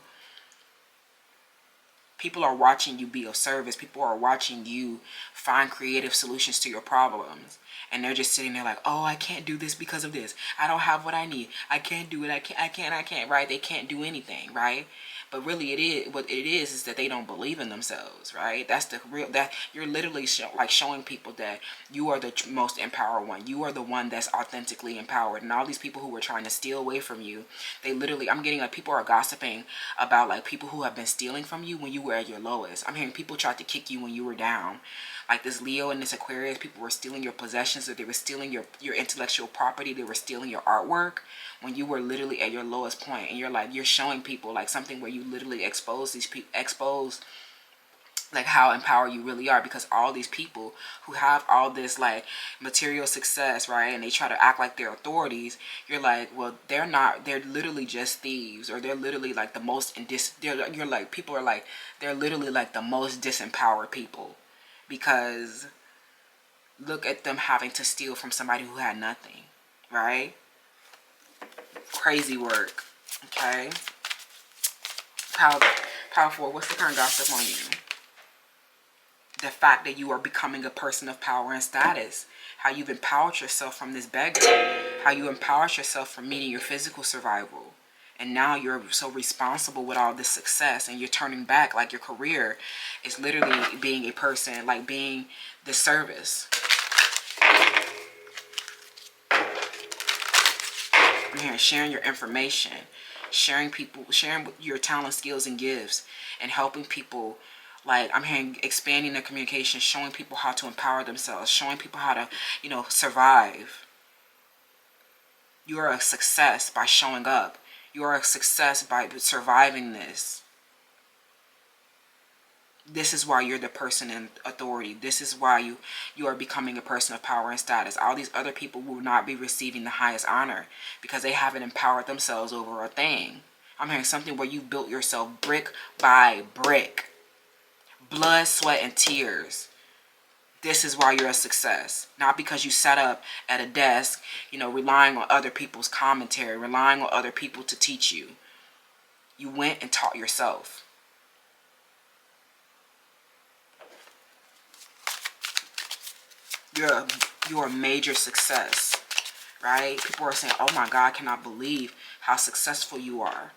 People are watching you be of service. People are watching you find creative solutions to your problems. And they're just sitting there like, oh, I can't do this because of this. I don't have what I need. I can't do it. I can't, right? They can't do anything, right? But really what it is that they don't believe in themselves, right? That's the real, that you're literally showing people that you are the most empowered one. You are the one that's authentically empowered. And all these people who were trying to steal away from you, they literally, I'm getting like people are gossiping about like people who have been stealing from you when you were at your lowest. I'm hearing people tried to kick you when you were down. Like this Leo and this Aquarius, people were stealing your possessions, or they were stealing your intellectual property. They were stealing your artwork when you were literally at your lowest point. And you're like, you're showing people like something where you literally expose these people, like how empowered you really are, because all these people who have all this like material success, right, and they try to act like they're authorities, you're like, well, they're not. They're literally just thieves, or they're literally like the most you're like, people are like, they're literally like the most disempowered people, because look at them having to steal from somebody who had nothing, right? Crazy work. Okay, powerful. What's the current gossip on you? The fact that you are becoming a person of power and status. How you've empowered yourself from this beggar. How you empowered yourself from meeting your physical survival. And now you're so responsible with all this success, and you're turning back. Like your career is literally being a person, like being the service. I'm here sharing your information, sharing your talent, skills, and gifts, and helping people. Like I'm hearing expanding their communication, showing people how to empower themselves, showing people how to, you know, survive. You are a success by showing up. You are a success by surviving this. This is why you're the person in authority. This is why you are becoming a person of power and status. All these other people will not be receiving the highest honor because they haven't empowered themselves over a thing. I'm hearing something where you built yourself brick by brick. Blood, sweat, and tears. This is why you're a success. Not because you sat up at a desk, you know, relying on other people's commentary, relying on other people to teach you. You went and taught yourself. You're a major success, right? People are saying, oh my God, I cannot believe how successful you are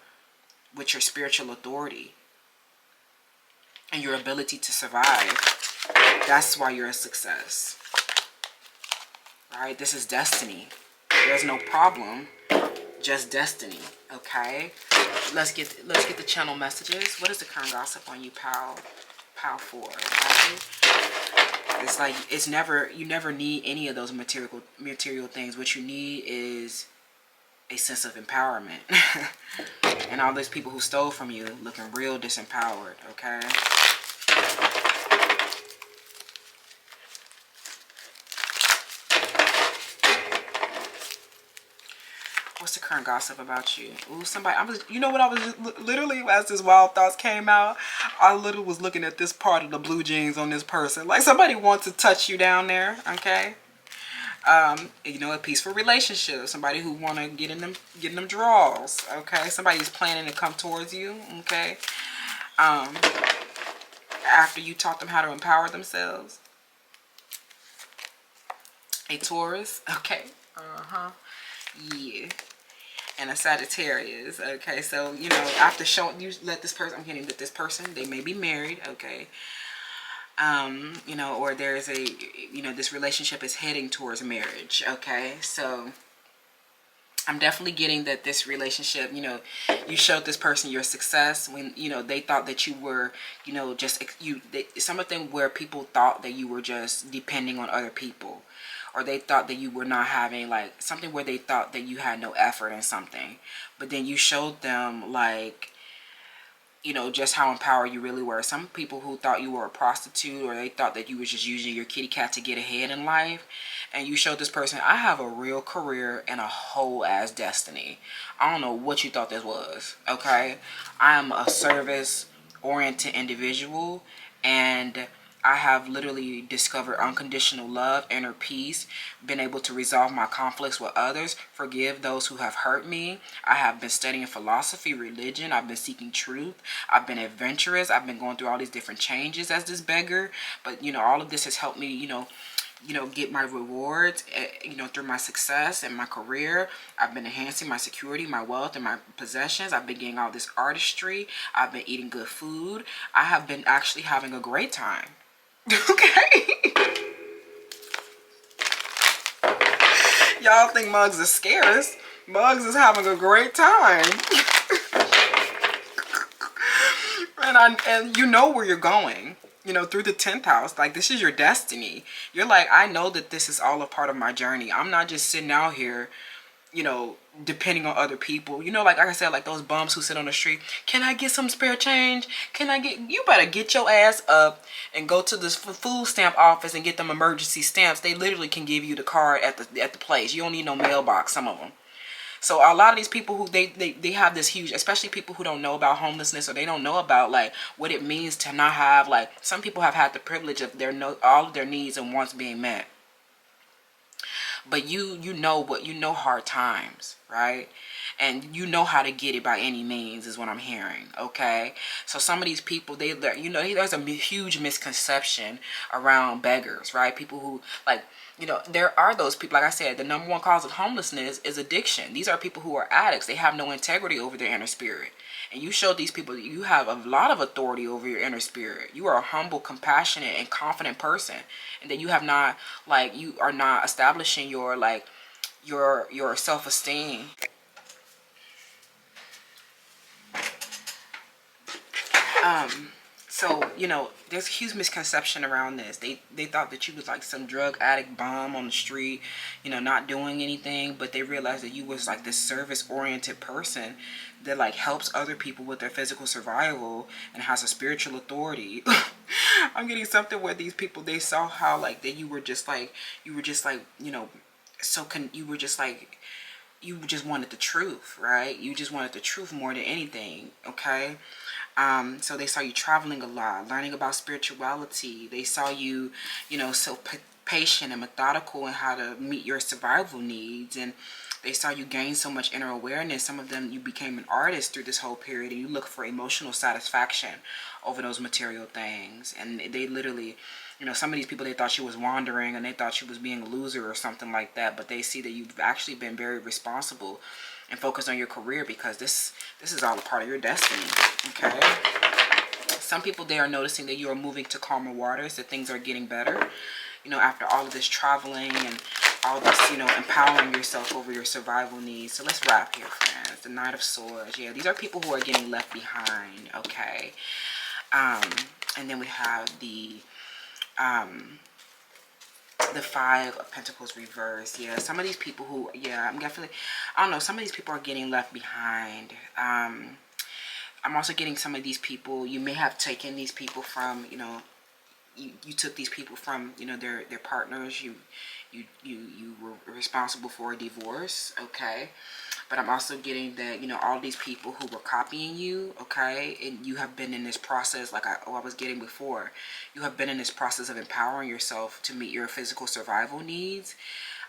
with your spiritual authority and your ability to survive. That's why you're a success, right? This is destiny. There's no problem, just destiny. Okay, let's get the channel messages. What is the current gossip on you, pal 4? Right? It's like you never need any of those material things. What you need is a sense of empowerment. And all those people who stole from you looking real disempowered. Okay. What's the current gossip about you? Ooh, you know what, I was literally, as this wild thoughts came out, I literally was looking at this part of the blue jeans on this person. Like somebody wants to touch you down there, okay? You know, a peaceful relationship. Somebody who want to get in them draws, okay? Somebody's planning to come towards you, okay? After you taught them how to empower themselves. A Taurus, okay? Yeah. And a Sagittarius, okay? So, you know, after showing you, let this person, I'm getting that this person, they may be married, okay? You know, or there's a, you know, this relationship is heading towards marriage, okay? So I'm definitely getting that this relationship, you know, you showed this person your success when, you know, they thought that you were, you know, just, some of them where people thought that you were just depending on other people. Or they thought that you were not having, like, something where they thought that you had no effort in something. But then you showed them, like, you know, just how empowered you really were. Some people who thought you were a prostitute, or they thought that you was just using your kitty cat to get ahead in life. And you showed this person, I have a real career and a whole ass destiny. I don't know what you thought this was, okay? I am a service-oriented individual, and I have literally discovered unconditional love, inner peace, been able to resolve my conflicts with others, forgive those who have hurt me. I have been studying philosophy, religion. I've been seeking truth. I've been adventurous. I've been going through all these different changes as this beggar. But, you know, all of this has helped me, you know, get my rewards, you know, through my success and my career. I've been enhancing my security, my wealth, and my possessions. I've been getting all this artistry. I've been eating good food. I have been actually having a great time. Okay. Y'all think Muggs is scarce. Muggs is having a great time. and you know where you're going. You know, through the 10th house. Like, this is your destiny. You're like, I know that this is all a part of my journey. I'm not just sitting out here, you know, depending on other people. You know, like I said, like those bums who sit on the street. Can I get some spare change? You better get your ass up and go to this food stamp office and get them emergency stamps. They literally can give you the card at the place. You don't need no mailbox, some of them. So a lot of these people who they have this huge, especially people who don't know about homelessness, or they don't know about like what it means to not have, like, some people have had the privilege of all of their needs and wants being met. But you know hard times, right? And you know how to get it by any means is what I'm hearing, okay? So some of these people, you know, there's a huge misconception around beggars, right? People who, like, you know, there are those people, like I said, the number one cause of homelessness is addiction. These are people who are addicts. They have no integrity over their inner spirit. And you show these people that you have a lot of authority over your inner spirit. You are a humble, compassionate, and confident person. And that you have not, like, you are not establishing your, like, your self-esteem. So, you know, there's a huge misconception around this. They thought that you was like some drug addict bum on the street, you know, not doing anything, but they realized that you was like this service-oriented person that like helps other people with their physical survival and has a spiritual authority. I'm getting something where these people, they saw how like that you were just like, you know, you were just like you just wanted the truth, right? You just wanted the truth more than anything, okay? So they saw you traveling a lot, learning about spirituality. They saw you, you know, so patient and methodical in how to meet your survival needs. And they saw you gain so much inner awareness. Some of them, you became an artist through this whole period, and you look for emotional satisfaction over those material things. And they literally, you know, some of these people, they thought she was wandering and they thought she was being a loser or something like that. But they see that you've actually been very responsible and focused on your career, because this is all a part of your destiny, okay? Some people, they are noticing that you are moving to calmer waters, that things are getting better, you know, after all of this traveling and all this, you know, empowering yourself over your survival needs. So let's wrap here, friends. The Knight of Swords. Yeah, these are people who are getting left behind, okay? And then we have the Five of Pentacles reversed. Yeah, some of these people who, yeah, I'm definitely, I don't know, some of these people are getting left behind. I'm also getting some of these people, you may have taken these people from, you know, you took these people from, you know, their partners. You were responsible for a divorce, okay? But I'm also getting that, you know, all these people who were copying you, okay, and you have been in this process, like I was getting before, you have been in this process of empowering yourself to meet your physical survival needs.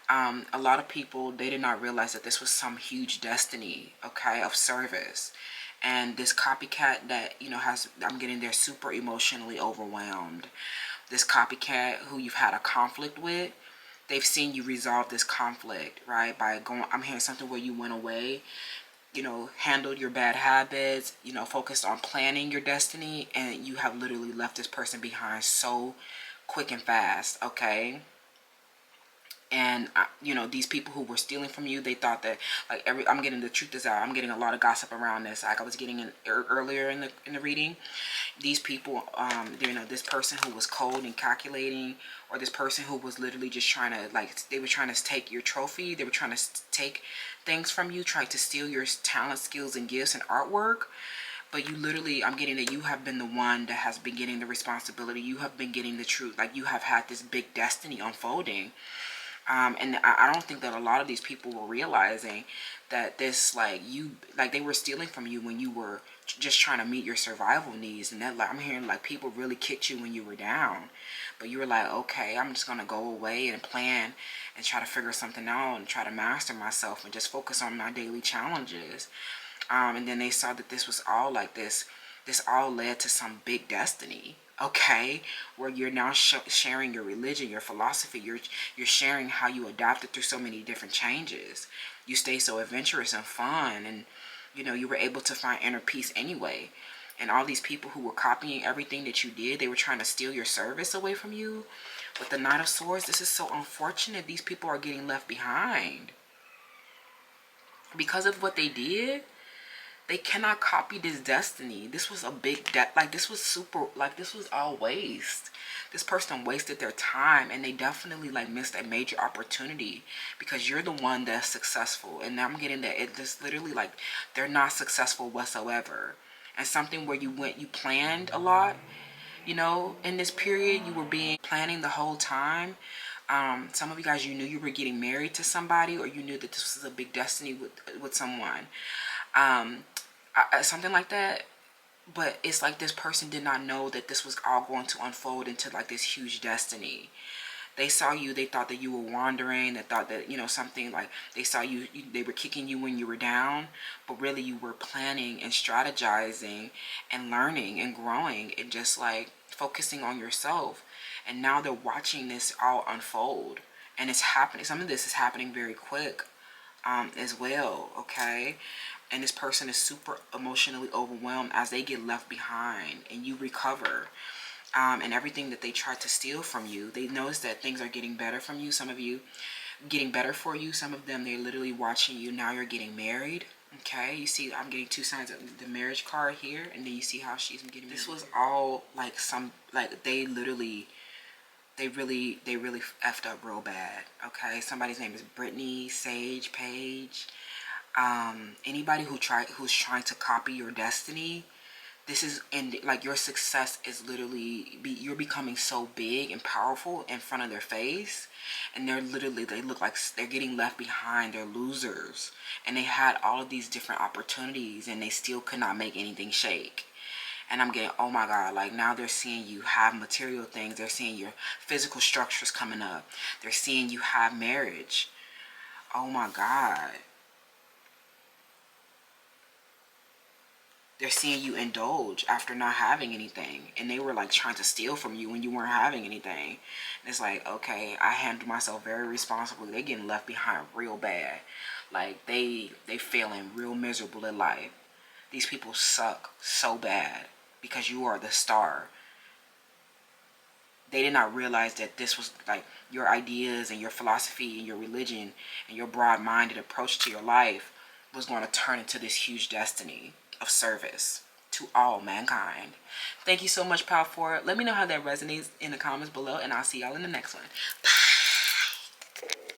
A lot of people, they did not realize that this was some huge destiny, okay, of service. And this copycat that, you know, I'm getting, they're super emotionally overwhelmed. This copycat who you've had a conflict with, they've seen you resolve this conflict, right? By going, I'm hearing something where you went away, you know, handled your bad habits, you know, focused on planning your destiny, and you have literally left this person behind so quick and fast, okay? And you know, these people who were stealing from you, they thought that, like, I'm getting, the truth is out, I'm getting a lot of gossip around this, like I was getting in earlier in the reading. These people, you know, this person who was cold and calculating, or this person who was literally just trying to, like, they were trying to take your trophy, they were trying to take things from you, trying to steal your talent, skills, and gifts and artwork. But you literally, I'm getting that you have been the one that has been getting the responsibility. You have been getting the truth. Like, you have had this big destiny unfolding. And I don't think that a lot of these people were realizing that this, like, they were stealing from you when you were just trying to meet your survival needs. And that, like, I'm hearing, like, people really kicked you when you were down, but you were like, okay, I'm just gonna go away and plan and try to figure something out and try to master myself and just focus on my daily challenges. And then they saw that this was all like this all led to some big destiny, okay, where you're now sharing your religion, your philosophy, you're sharing how you adapted through so many different changes. You stay so adventurous and fun, and you know, you were able to find inner peace anyway. And all these people who were copying everything that you did, they were trying to steal your service away from you. With the Knight of Swords, this is so unfortunate. These people are getting left behind because of what they did. They cannot copy this destiny. This was a big debt. Like, this was super, like, this was all waste. This person wasted their time, and they definitely, like, missed a major opportunity because you're the one that's successful. And now I'm getting that it just literally, like, they're not successful whatsoever. And something where you planned a lot, you know, in this period, you were planning the whole time. Some of you guys, you knew you were getting married to somebody, or you knew that this was a big destiny with someone. Something like that. But it's like this person did not know that this was all going to unfold into, like, this huge destiny. They saw you, they thought that you were wandering, they thought that, you know, something, like, they saw you, they were kicking you when you were down, but really you were planning and strategizing and learning and growing and just, like, focusing on yourself. And now they're watching this all unfold, and it's happening. Some of this is happening very quick as well, okay? And this person is super emotionally overwhelmed as they get left behind, and you recover. And everything that they tried to steal from you, they notice that things are getting better from you. Some of you getting better for you. Some of them, they're literally watching you. Now you're getting married. Okay, you see, I'm getting two signs of the marriage card here, and then you see how she's getting married. This was all like they really effed up real bad. Okay, somebody's name is Brittany, Sage, Paige. Anybody who's trying to copy your destiny, this is, and like your success is literally you're becoming so big and powerful in front of their face, and they're literally, they look like they're getting left behind. They're losers, and they had all of these different opportunities and they still could not make anything shake. And I'm getting, oh my God, like now they're seeing you have material things. They're seeing your physical structures coming up. They're seeing you have marriage. Oh my God. They're seeing you indulge after not having anything. And they were like trying to steal from you when you weren't having anything. And it's like, okay, I handle myself very responsibly. They're getting left behind real bad. Like they feeling real miserable in life. These people suck so bad because you are the star. They did not realize that this was like your ideas and your philosophy and your religion and your broad-minded approach to your life was going to turn into this huge destiny of service to all mankind. Thank you so much, Pal, for it. Let me know how that resonates in the comments below, and I'll see y'all in the next one. Bye.